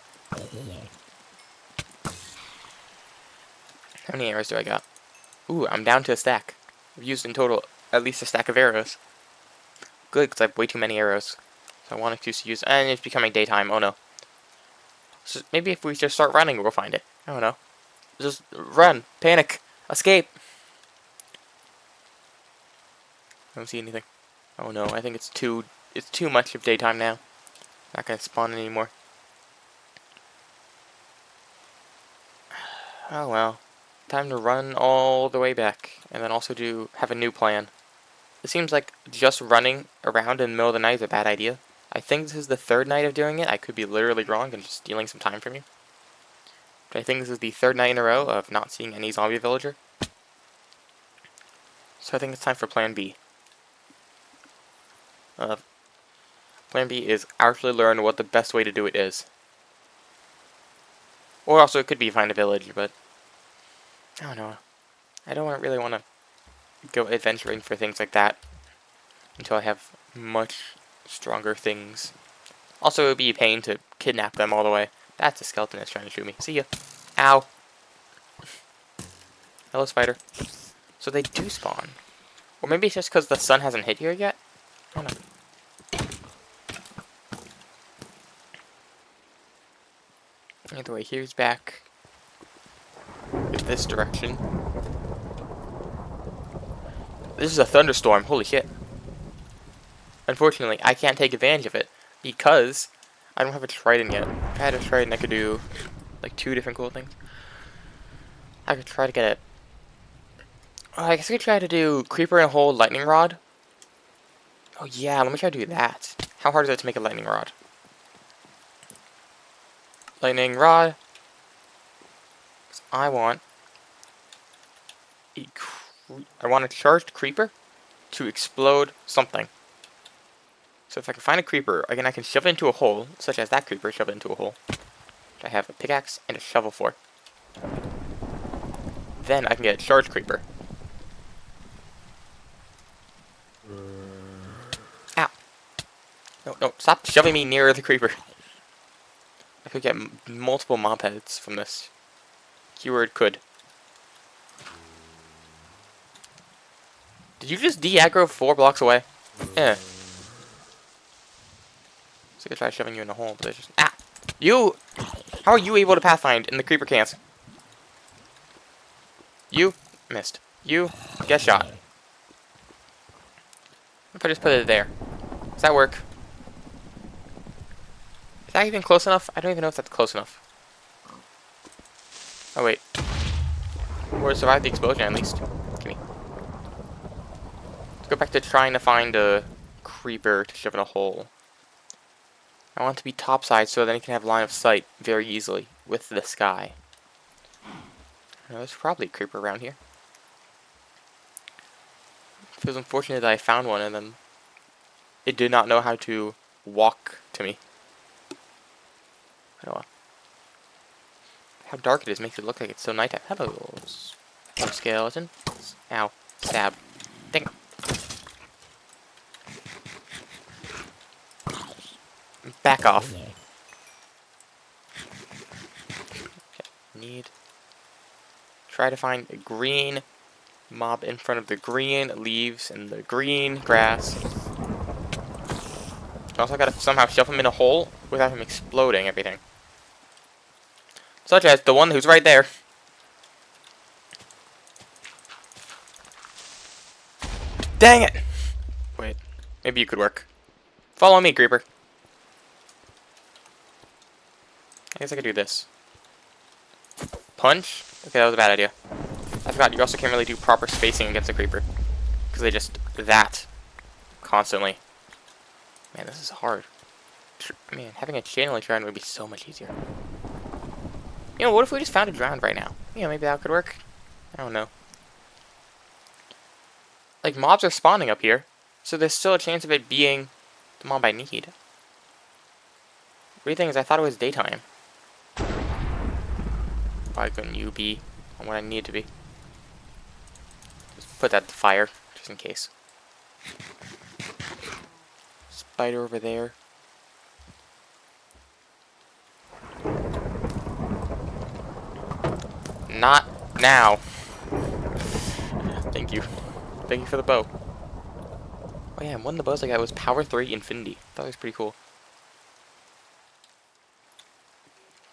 How many arrows do I got? Ooh, I'm down to a stack. I've used in total at least a stack of arrows. Good, because I have way too many arrows. So I wanted to use... And it's becoming daytime, oh no. So maybe if we just start running, we'll find it. I don't know. Just run, panic, escape. I don't see anything. Oh no, I think it's too much of daytime now. Not gonna spawn anymore. Oh well. Time to run all the way back, and then also have a new plan. It seems like just running around in the middle of the night is a bad idea. I think this is the third night of doing it. I could be literally wrong and just stealing some time from you. But I think this is the third night in a row of not seeing any zombie villager. So I think it's time for plan B. Plan B is actually learn what the best way to do it is. Or also it could be find a village, but I don't know. I don't really want to go adventuring for things like that until I have much stronger things. Also, it would be a pain to kidnap them all the way. That's a skeleton that's trying to shoot me. See ya. Ow. Hello, spider. So they do spawn. Or maybe it's just because the sun hasn't hit here yet? I don't know. Either way, here's back in this direction. This is a thunderstorm. Holy shit. Unfortunately, I can't take advantage of it because I don't have a trident yet. If I had a trident, I could do like 2 different cool things. I could try to get it. Oh, I guess I could try to do creeper and hole lightning rod. Oh yeah, let me try to do that. How hard is it to make a lightning rod? Lightning rod. I want a charged creeper to explode something. So if I can find a creeper, again, I can shove it into a hole, such as that creeper, shove it into a hole. I have a pickaxe and a shovel for. Then I can get a charged creeper. Ow. No, stop shoving me near the creeper. I could get multiple mob heads from this. Keyword could. Did you just de-aggro 4 blocks away? Yeah. So I could try shoving you in a hole, but there's just... Ah! You! How are you able to pathfind and the creeper can't? You missed. You get shot. If I just put it there. Does that work? Is that even close enough? I don't even know if that's close enough. Oh wait. Or survive the explosion at least. Gimme. Let's go back to trying to find a creeper to shove in a hole. I want it to be topside so then it can have line of sight very easily with the sky. Now, there's probably a creeper around here. It feels unfortunate that I found one and then it did not know how to walk to me. Oh well. How dark it is makes it look like it's so nighttime. Hello, skeleton. Ow. Stab. Dang. Back off. Okay. Need. Try to find a green mob in front of the green leaves and the green grass. I also gotta somehow shove him in a hole without him exploding everything. Such as the one who's right there. Dang it! Wait, maybe you could work. Follow me, creeper. I guess I could do this. Punch? Okay, that was a bad idea. I forgot, you also can't really do proper spacing against a creeper. Because they just that constantly. Man, this is hard. Man, having a channeling shrine would be so much easier. You know, what if we just found a drowned right now? You know, maybe that could work. I don't know. Like, mobs are spawning up here, so there's still a chance of it being the mob I need. Weird thing is, I thought it was daytime. Why couldn't you be on what I need to be? Just put that to fire, just in case. Spider over there. Not now. Thank you. Thank you for the bow. Oh yeah, and one of the bows I got was Power 3 Infinity. Thought it was pretty cool.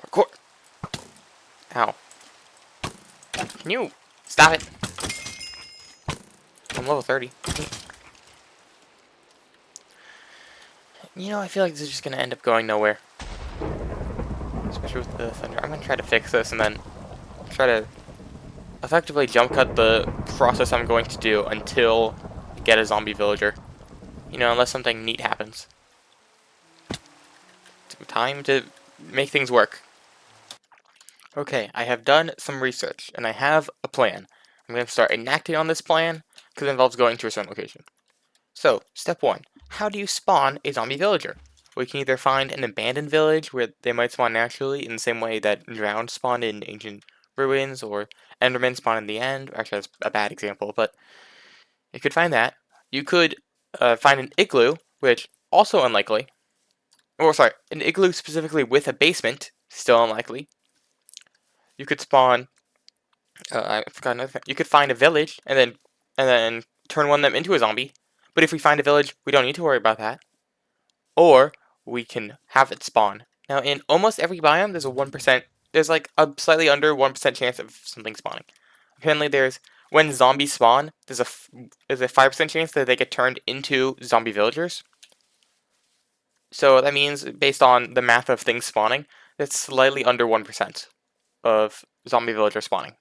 Parkour! Ow. Can you stop it? I'm level 30. You know, I feel like this is just gonna end up going nowhere. Especially with the thunder. I'm gonna try to fix this and then try to effectively jump cut the process I'm going to do until I get a zombie villager. You know, unless something neat happens. It's time to make things work. Okay, I have done some research, and I have a plan. I'm going to start enacting on this plan, because it involves going to a certain location. So, step 1. How do you spawn a zombie villager? We can either find an abandoned village where they might spawn naturally in the same way that drowned spawn in ancient ruins, or endermen spawn in the end. Actually, that's a bad example, but you could find that. You could find an igloo, which also unlikely. Or sorry, an igloo specifically with a basement, still unlikely. You could spawn. I forgot another thing. You could find a village and then turn one of them into a zombie. But if we find a village, we don't need to worry about that. Or we can have it spawn. Now, in almost every biome, there's a 1%. There's like a slightly under 1% chance of something spawning. Apparently, when zombies spawn, there's a 5% chance that they get turned into zombie villagers. So that means, based on the math of things spawning, that's slightly under 1% of zombie villagers spawning.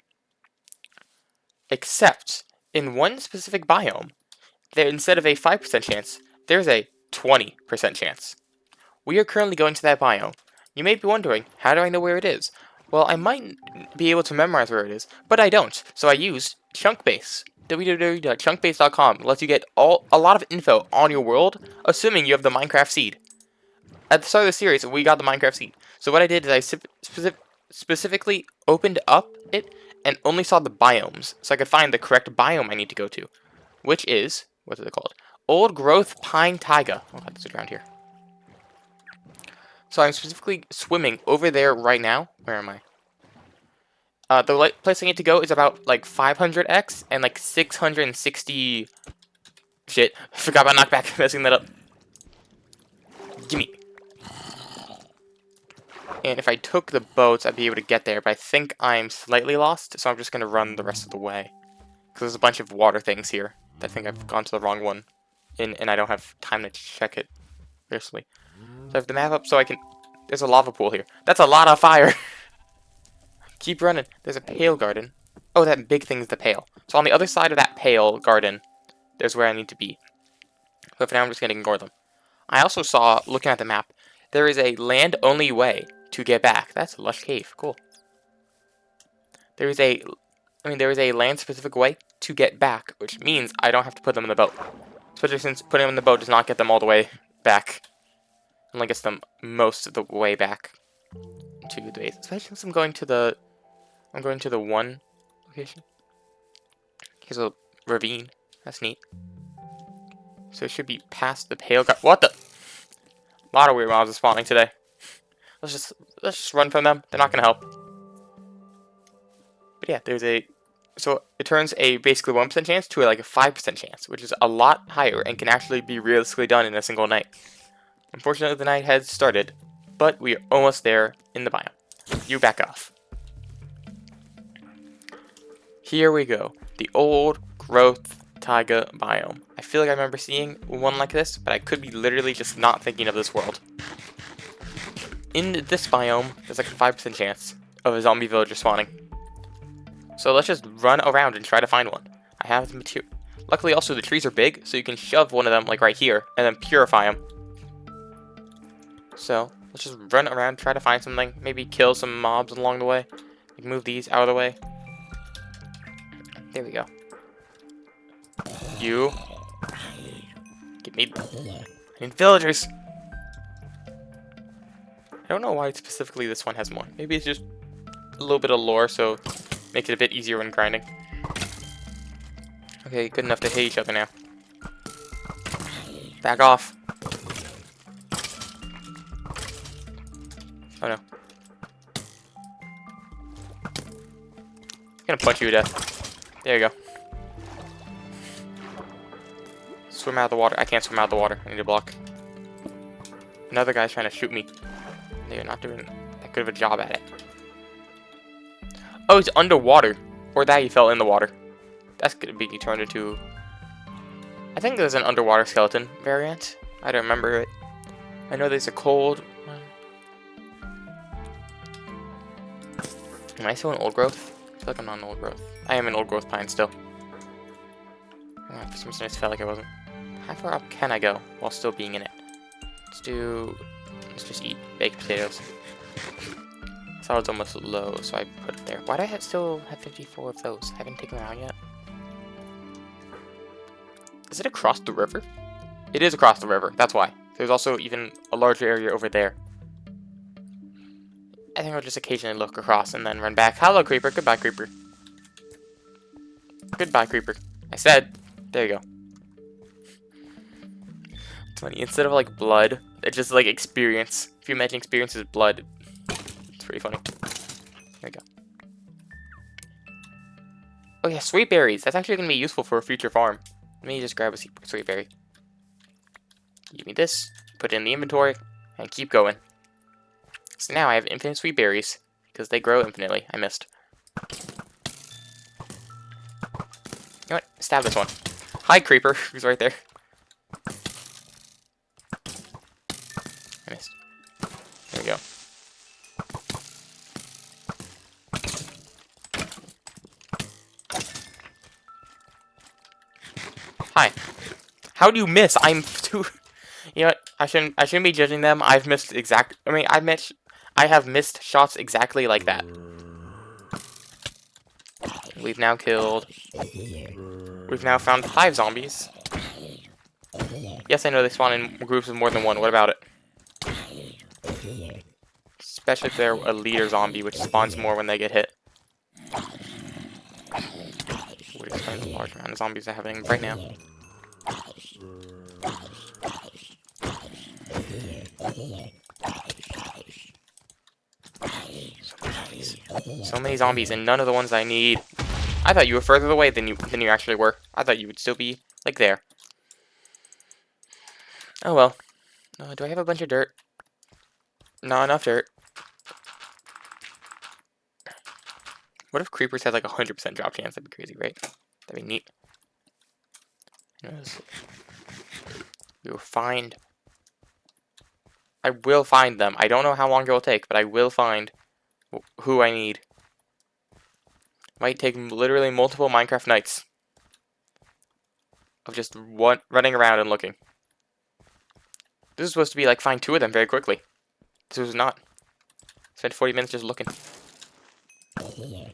Except, in one specific biome, instead of a 5% chance, there's a 20% chance. We are currently going to that biome. You may be wondering, how do I know where it is? Well, I might be able to memorize where it is, but I don't, so I used Chunkbase. www.chunkbase.com lets you get a lot of info on your world, assuming you have the Minecraft seed. At the start of the series, we got the Minecraft seed. So what I did is I specifically opened up it and only saw the biomes, so I could find the correct biome I need to go to, which is, what is it called? Old Growth Pine Taiga. Oh, that's around here. So I'm specifically swimming over there right now. Where am I? The place I need to go is about like 500x and like 660. Shit, forgot about knockback. Messing that up. Gimme. And if I took the boats, I'd be able to get there, but I think I'm slightly lost, so I'm just going to run the rest of the way. Because there's a bunch of water things here. I think I've gone to the wrong one. And I don't have time to check it. Seriously. So I have the map up so I can... There's a lava pool here. That's a lot of fire! Keep running. There's a pale garden. Oh, that big thing's the pale. So on the other side of that pale garden, there's where I need to be. So for now, I'm just going to ignore them. I also saw, looking at the map, there is a land-only way to get back. That's a lush cave. Cool. There is a land-specific way to get back, which means I don't have to put them in the boat. Especially since putting them in the boat does not get them all the way back. Only gets them most of the way back to the base. Especially since I'm going to the one location. Here's a ravine. That's neat. So it should be past the pale garden. What the? A lot of weird mobs are spawning today. Let's just run from them. They're not gonna help. But yeah, so it turns a basically 1% chance to like a 5% chance, which is a lot higher and can actually be realistically done in a single night. Unfortunately, the night has started, but we are almost there in the biome. You back off. Here we go. The Old Growth Taiga biome. I feel like I remember seeing one like this, but I could be literally just not thinking of this world. In this biome, there's like a 5% chance of a zombie villager spawning. So let's just run around and try to find one. I have the material. Luckily, also, the trees are big, so you can shove one of them, like right here, and then purify them. So let's just run around, try to find something. Maybe kill some mobs along the way. Move these out of the way. There we go. You. Give me. I need villagers. I don't know why specifically this one has more. Maybe it's just a little bit of lore, so makes it a bit easier when grinding. Okay, good enough to hit each other now. Back off. Oh no. I'm gonna punch you to death. There you go. Swim out of the water. I can't swim out of the water. I need a block. Another guy's trying to shoot me. They're not doing that good of a job at it. Oh, he's underwater. Or that he fell in the water. That's gonna be turned into... I think there's an underwater skeleton variant. I don't remember it. I know there's a cold one. Am I still in Old Growth? I feel like I'm not in Old Growth. I am in Old Growth Pine still. For some reason I just felt like I wasn't. How far up can I go while still being in it? Let's just eat baked potatoes. Salad's almost low, so I put it there. Why do I still have 54 of those? I haven't taken them out yet. Is it across the river? It is across the river. That's why. There's also even a larger area over there. I think I'll just occasionally look across and then run back. Hello, creeper. Goodbye, creeper. Goodbye, creeper. I said. There you go. It's funny. Instead of like blood, it's just like experience. If you imagine experience is blood, it's pretty funny. There we go. Oh yeah, sweet berries. That's actually going to be useful for a future farm. Let me just grab a sweet berry. Give me this, put it in the inventory, and keep going. So now I have infinite sweet berries, because they grow infinitely. I missed. You know what? Stab this one. Hi, creeper. Who's right there? I missed. There we go. Hi. How do you miss? I'm too... You know what? I shouldn't be judging them. I've missed I have missed shots exactly like that. We've now found 5 zombies. Yes, I know they spawn in groups of more than one. What about it? Especially if they're a leader zombie, which spawns more when they get hit. Would explain the large amount of zombies that are happening right now. So many zombies, and none of the ones I need. I thought you were further away than you actually were. I thought you would still be like there. Oh well. Do I have a bunch of dirt? Not enough dirt. What if creepers had like 100% drop chance? That'd be crazy, right? That'd be neat. We will find. I will find them. I don't know how long it will take, but I will find who I need. Might take literally multiple Minecraft nights of just running around and looking. This is supposed to be like find 2 of them very quickly. This was not. Spent 40 minutes just looking. Hello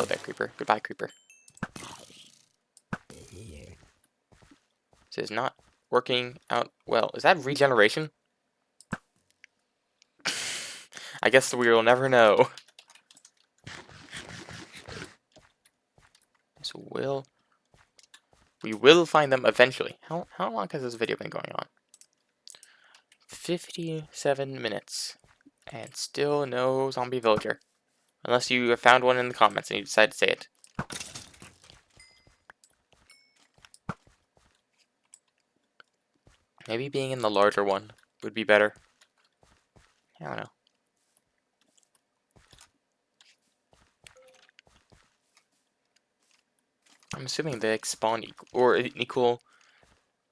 there, creeper. Goodbye, creeper. This is not working out well. Is that regeneration? I guess we will never know. We will find them eventually. How long has this video been going on? 57 minutes. And still no zombie villager. Unless you have found one in the comments and you decide to say it. Maybe being in the larger one would be better. I don't know. I'm assuming they spawn or an equal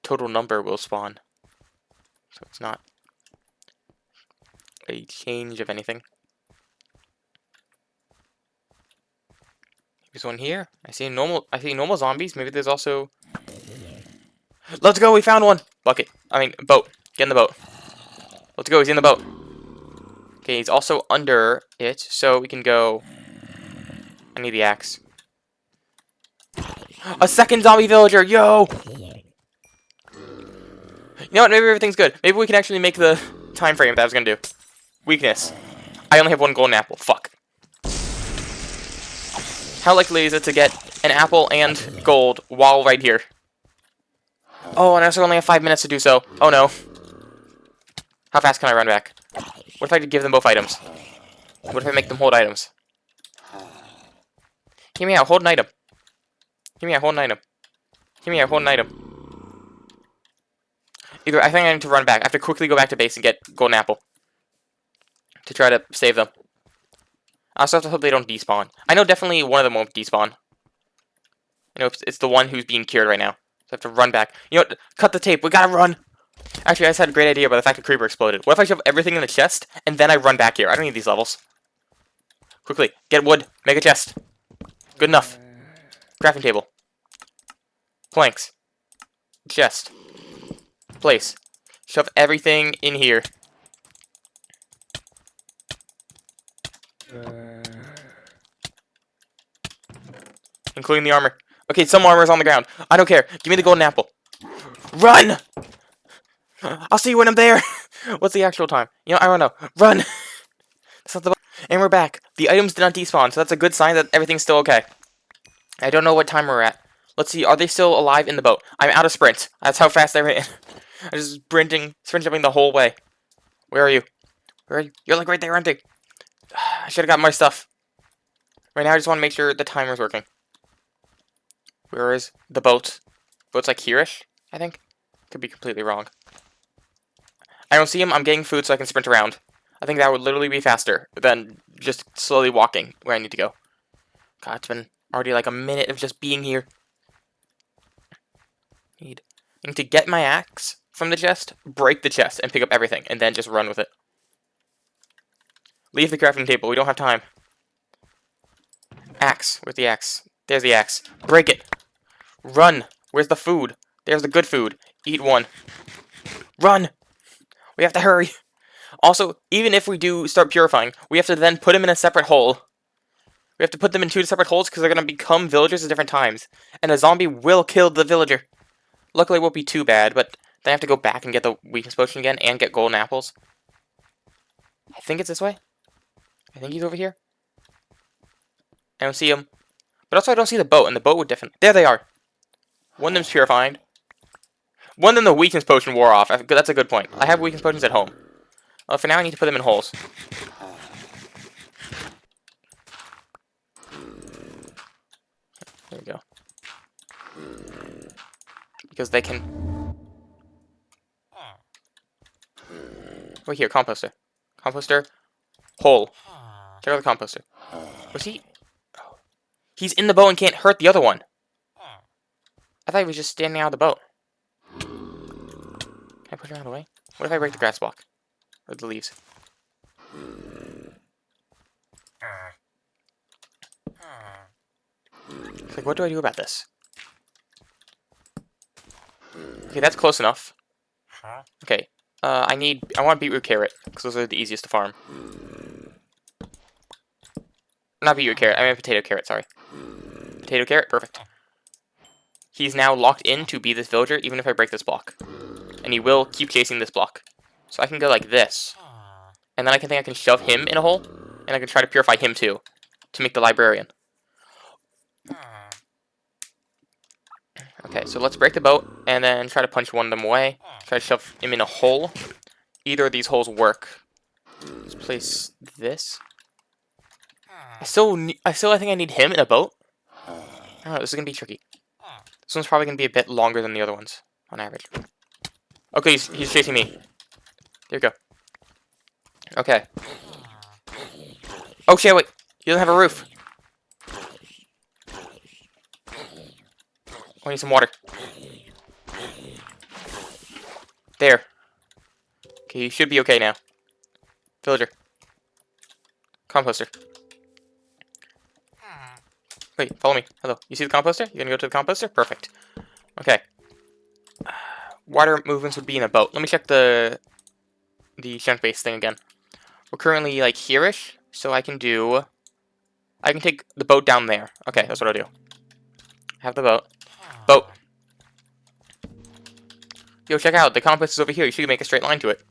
total number will spawn. So it's not a change of anything. There's one here. I see normal zombies. Maybe there's also... Let's go, we found one! Bucket. Boat. Get in the boat. Let's go, he's in the boat. Okay, he's also under it, so we can go... I need the axe. A second zombie villager, yo! You know what, maybe everything's good. Maybe we can actually make the time frame that I was gonna do. Weakness. I only have 1 golden apple, fuck. How likely is it to get an apple and gold while right here? Oh, and I also only have 5 minutes to do so. Oh no. How fast can I run back? What if I give them both items? What if I make them hold items? Hear me out, hold an item. Hear me out, hold an item. Hear me out, hold an item. Either I think I need to run back. I have to quickly go back to base and get golden apple. To try to save them. I also have to hope they don't despawn. I know definitely one of them won't despawn. You know, it's the one who's being cured right now. So I have to run back. You know what? Cut the tape. We gotta run. Actually, I just had a great idea about the fact that creeper exploded. What if I shove everything in the chest, and then I run back here? I don't need these levels. Quickly, get wood. Make a chest. Good enough. Crafting table. Planks. Chest. Place. Shove everything in here. Including the armor. Okay, some armor's on the ground. I don't care. Give me the golden apple. Run! I'll see you when I'm there. What's the actual time? You know, I don't know. Run! That's not the. And we're back. The items did not despawn, so that's a good sign that everything's still okay. I don't know what time we're at. Let's see. Are they still alive in the boat? I'm out of sprint. That's how fast I ran. I'm just sprint jumping the whole way. Where are you? Where are you? You're like right there, aren't you? I should have got more stuff. Right now, I just want to make sure the timer's working. Where is the boat? Boat's like here-ish, I think. Could be completely wrong. I don't see him. I'm getting food so I can sprint around. I think that would literally be faster than just slowly walking where I need to go. God, it's been already like a minute of just being here. I need to get my axe from the chest, break the chest, and pick up everything, and then just run with it. Leave the crafting table. We don't have time. Axe. Where's the axe? There's the axe. Break it. Run. Where's the food? There's the good food. Eat one. Run. We have to hurry. Also, even if we do start purifying, we have to then put them in a separate hole. We have to put them in 2 separate holes because they're going to become villagers at different times. And a zombie will kill the villager. Luckily, it won't be too bad, but then I have to go back and get the weakness potion again and get golden apples. I think it's this way. I think he's over here. I don't see him. But also, I don't see the boat, and the boat would definitely... There they are. One of them's purified. One of them, the weakness potion wore off. That's a good point. I have weakness potions at home. For now, I need to put them in holes. There we go. Because they can... Wait here, composter. Composter. Hole. Check out the composter. Was he... Oh. He's in the boat and can't hurt the other one. I thought he was just standing out of the boat. Can I push him out of the way? What if I break the grass block? Or the leaves? It's like, what do I do about this? Okay, that's close enough. Okay, I want beetroot carrot, because those are the easiest to farm. Not beetroot carrot, I mean potato carrot, sorry. Potato carrot, perfect. He's now locked in to be this villager, even if I break this block. And he will keep chasing this block. So I can go like this. And then I can shove him in a hole, and I can try to purify him too, to make the librarian. Okay, so let's break the boat, and then try to punch one of them away. Try to shove him in a hole. Either of these holes work. Let's place this. I think I need him in a boat. I don't know, this is gonna be tricky. This one's probably gonna be a bit longer than the other ones, on average. Okay, he's chasing me. There we go. Okay. Oh shit, wait. He doesn't have a roof. I need some water. There. Okay, you should be okay now. Villager. Composter. Wait, follow me. Hello. You see the composter? You gonna go to the composter? Perfect. Okay. Water movements would be in a boat. Let me check the shunt base thing again. We're currently like here-ish, so I can take the boat down there. Okay, that's what I'll do. Have the boat. Boat. Yo, check out. The compass is over here. You should make a straight line to it.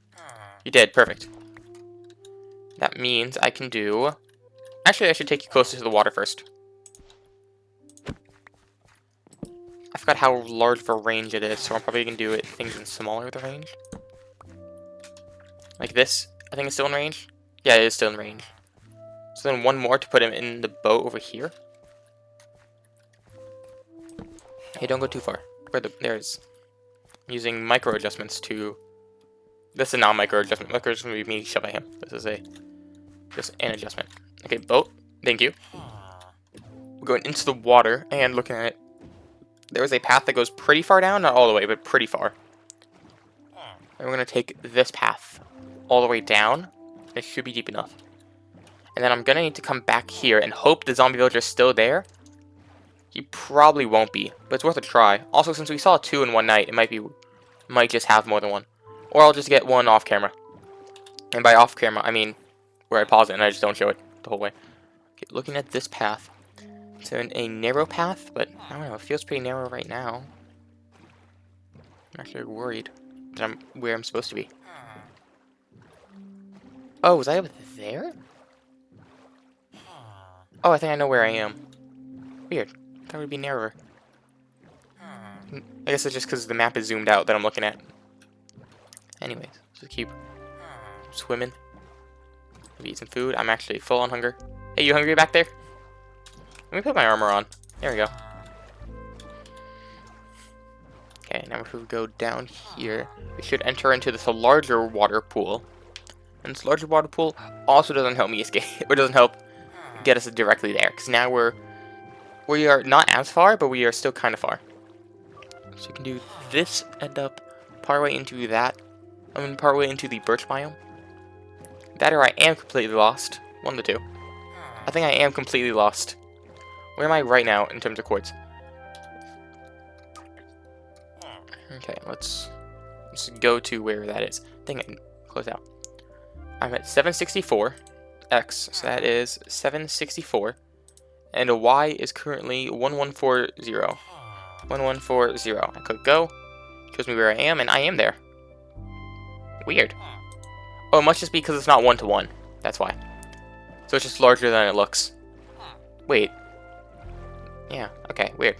You did. Perfect. That means I can do... Actually, I should take you closer to the water first. I forgot how large of a range it is, so I'm probably going to do things in smaller of the range. Like this. I think it's still in range. Yeah, it is still in range. So then one more to put him in the boat over here. Hey, don't go too far. There's... I'm using micro adjustments to... This is not micro adjustment. Micro adjustment would be me shoving him. This is just an adjustment. Okay, boat. Thank you. We're going into the water and looking at it. There is a path that goes pretty far down. Not all the way, but pretty far. And we're going to take this path all the way down. It should be deep enough. And then I'm going to need to come back here and hope the zombie villager is still there. He probably won't be, but it's worth a try. Also, since we saw 2 in one night, it might just have more than one. Or I'll just get one off camera. And by off camera, I mean where I pause it and I just don't show it the whole way. Okay, looking at this path. So in a narrow path, but I don't know, it feels pretty narrow right now. I'm actually worried that I'm where I'm supposed to be. Oh, was I up there? Oh, I think I know where I am. Weird. That would be narrower. I guess it's just because the map is zoomed out that I'm looking at. Anyways, just keep swimming. Maybe eat some food. I'm actually full on hunger. Hey, you hungry back there? Let me put my armor on. There we go. Okay, now if we go down here, we should enter into this larger water pool. And this larger water pool also doesn't help me escape, or doesn't help get us directly there, because now we are not as far, but we are still kind of far. So you can do this, end up partway into that. I mean, partway into the birch biome. That or I am completely lost. One of the two. I think I am completely lost. Where am I right now in terms of quartz? Okay, let's go to where that is. Dang it, close out. I'm at 764 X, so that is 764. And a Y is currently 1140. 1140. I click go. Shows me where I am, and I am there. Weird. Oh, it must just be because it's not 1-to-1. That's why. So it's just larger than it looks. Wait. Yeah, okay, weird.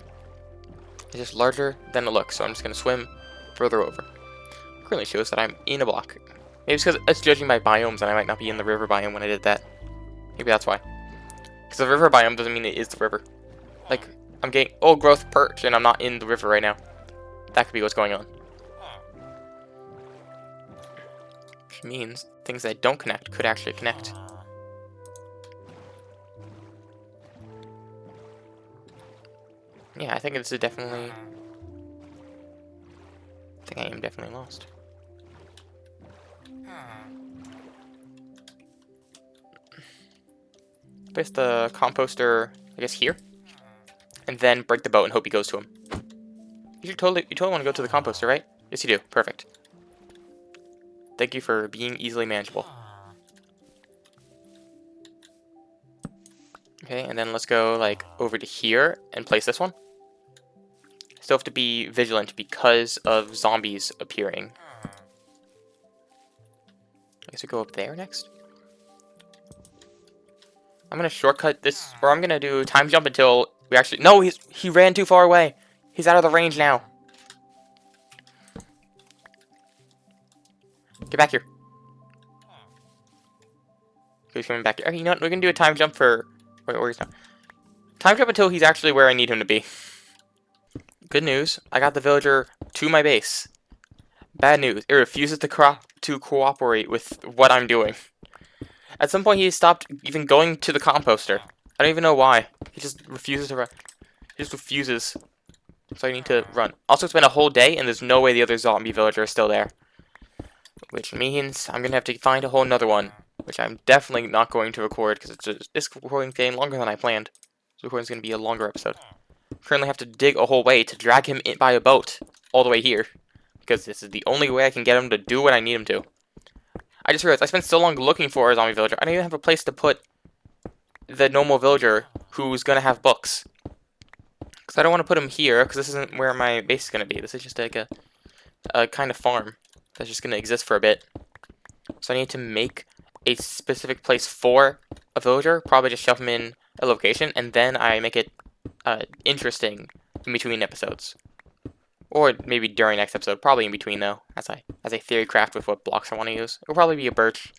It's just larger than it looks, so I'm just going to swim further over. It currently shows that I'm in a block. Maybe it's because it's judging by biomes, and I might not be in the river biome when I did that. Maybe that's why. Because the river biome doesn't mean it is the river. Like, I'm getting old growth perch, and I'm not in the river right now. That could be what's going on. Which means things that don't connect could actually connect. Yeah, I think this is definitely... I think I am definitely lost. Place the composter, I guess, here. And then break the boat and hope he goes to him. You totally want to go to the composter, right? Yes, you do. Perfect. Thank you for being easily manageable. Okay, and then let's go, like, over to here and place this one. Still have to be vigilant because of zombies appearing. I guess we go up there next. I'm gonna shortcut this, or I'm gonna do time jump until we actually... No, he ran too far away. He's out of the range now. Get back here. He's coming back here. Okay, you know what? We're gonna do a time jump for... Where he's not. Time jump until he's actually where I need him to be. Good news. I got the villager to my base. Bad news. It refuses to cooperate with what I'm doing. At some point, he stopped even going to the composter. I don't even know why. He just refuses to run. He just refuses. So I need to run. Also, it's been a whole day, and there's no way the other zombie villager is still there. Which means I'm going to have to find a whole nother one. Which I'm definitely not going to record, because this recording's getting longer than I planned. This recording's going to be a longer episode. Currently have to dig a whole way to drag him in by a boat all the way here. Because this is the only way I can get him to do what I need him to. I just realized I spent so long looking for a zombie villager. I don't even have a place to put the normal villager who's going to have books. Because I don't want to put him here, because this isn't where my base is going to be. This is just like a kind of farm that's just going to exist for a bit. So I need to make a specific place for a villager. Probably just shove him in a location, and then I make it interesting in between episodes. Or maybe during next episode. Probably in between, though, as I theory craft with what blocks I want to use. It'll probably be a birch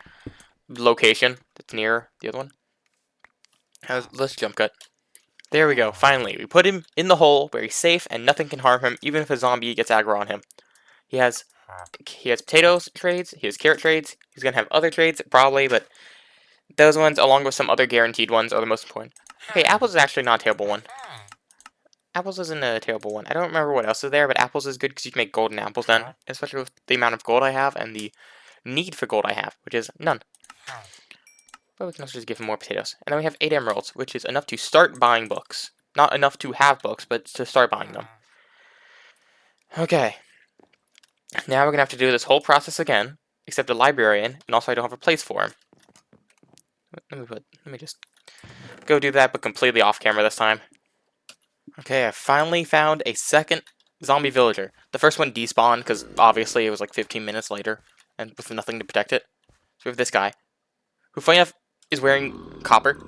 location that's near the other one. Let's jump cut. There we go, finally. We put him in the hole where he's safe and nothing can harm him, even if a zombie gets aggro on him. He has potatoes trades, he has carrot trades, he's going to have other trades, probably, but those ones, along with some other guaranteed ones, are the most important. Okay, apples is actually not a terrible one. Apples isn't a terrible one. I don't remember what else is there, but apples is good because you can make golden apples then, especially with the amount of gold I have and the need for gold I have, which is none. But we can also just give him more potatoes. And then we have 8 emeralds, which is enough to start buying books. Not enough to have books, but to start buying them. Okay. Now we're going to have to do this whole process again, except the librarian, and also I don't have a place for him. Let me just go do that, but completely off camera this time. Okay, I finally found a second zombie villager. The first one despawned because obviously it was like 15 minutes later and with nothing to protect it. So we have this guy, who funny enough is wearing copper.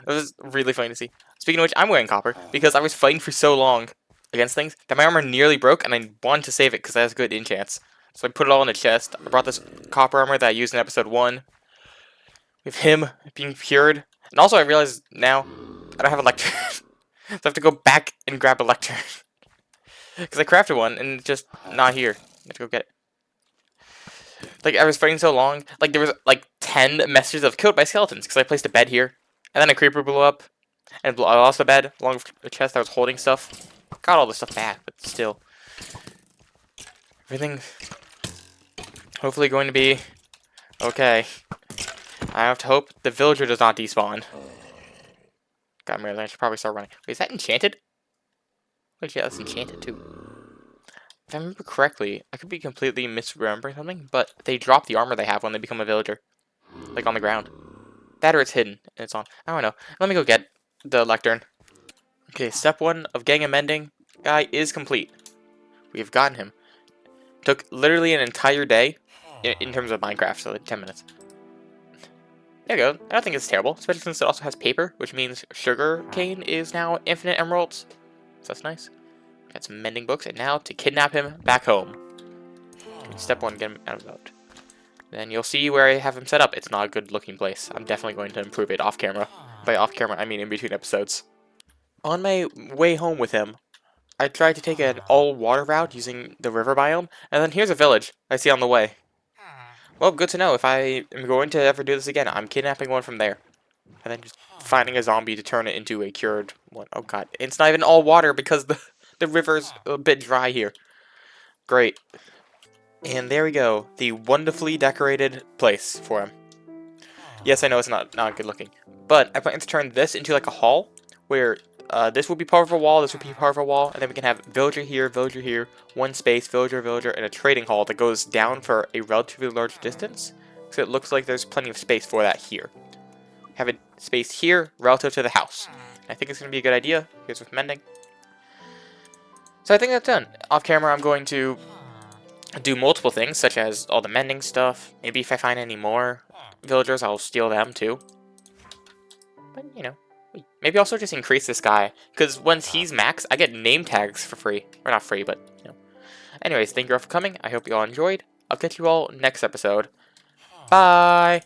That was really funny to see. Speaking of which, I'm wearing copper because I was fighting for so long against things that my armor nearly broke and I wanted to save it because it has good enchants. So I put it all in a chest. I brought this copper armor that I used in episode 1 with him being cured. And also I realized now I don't have a lectern. So I have to go back and grab a lectern. Because I crafted one and it's just not here. I have to go get it. Like, I was fighting so long. Like, there was like 10 messages of killed by skeletons because I placed a bed here. And then a creeper blew up. And I lost a bed along with a chest that was holding stuff. Got all this stuff back, but still. Everything hopefully going to be okay. I have to hope the villager does not despawn. God, I should probably start running. Wait, is that enchanted? Wait, yeah, that's enchanted too. If I remember correctly, I could be completely misremembering something, but they drop the armor they have when they become a villager. Like on the ground. That or it's hidden and it's on. I don't know. Let me go get the lectern. Okay, step 1 of getting a mending guy is complete. We've gotten him. Took literally an entire day in terms of Minecraft, so like 10 minutes. There you go. I don't think it's terrible, especially since it also has paper, which means sugar cane is now infinite emeralds. So that's nice. Got some mending books, and now to kidnap him back home. Step 1, get him out of the boat. Then you'll see where I have him set up. It's not a good looking place. I'm definitely going to improve it off camera. By off camera, I mean in between episodes. On my way home with him, I tried to take an all-water route using the river biome, and then here's a village I see on the way. Well, good to know. If I am going to ever do this again, I'm kidnapping one from there. And then just finding a zombie to turn it into a cured one. Oh god, it's not even all water because the river's a bit dry here. Great. And there we go, the wonderfully decorated place for him. Yes, I know it's not good looking, but I plan to turn this into like a hall, where this will be part of a wall, this will be part of a wall, and then we can have villager here, one space, villager, and a trading hall that goes down for a relatively large distance, so it looks like there's plenty of space for that here. Have a space here relative to the house. I think it's going to be a good idea. Here's with mending. So I think that's done. Off camera, I'm going to do multiple things, such as all the mending stuff. Maybe if I find any more villagers, I'll steal them too. But, you know, maybe also just increase this guy, because once he's max, I get name tags for free. Or not free, but, you know. Anyways, thank you all for coming. I hope you all enjoyed. I'll catch you all next episode. Bye!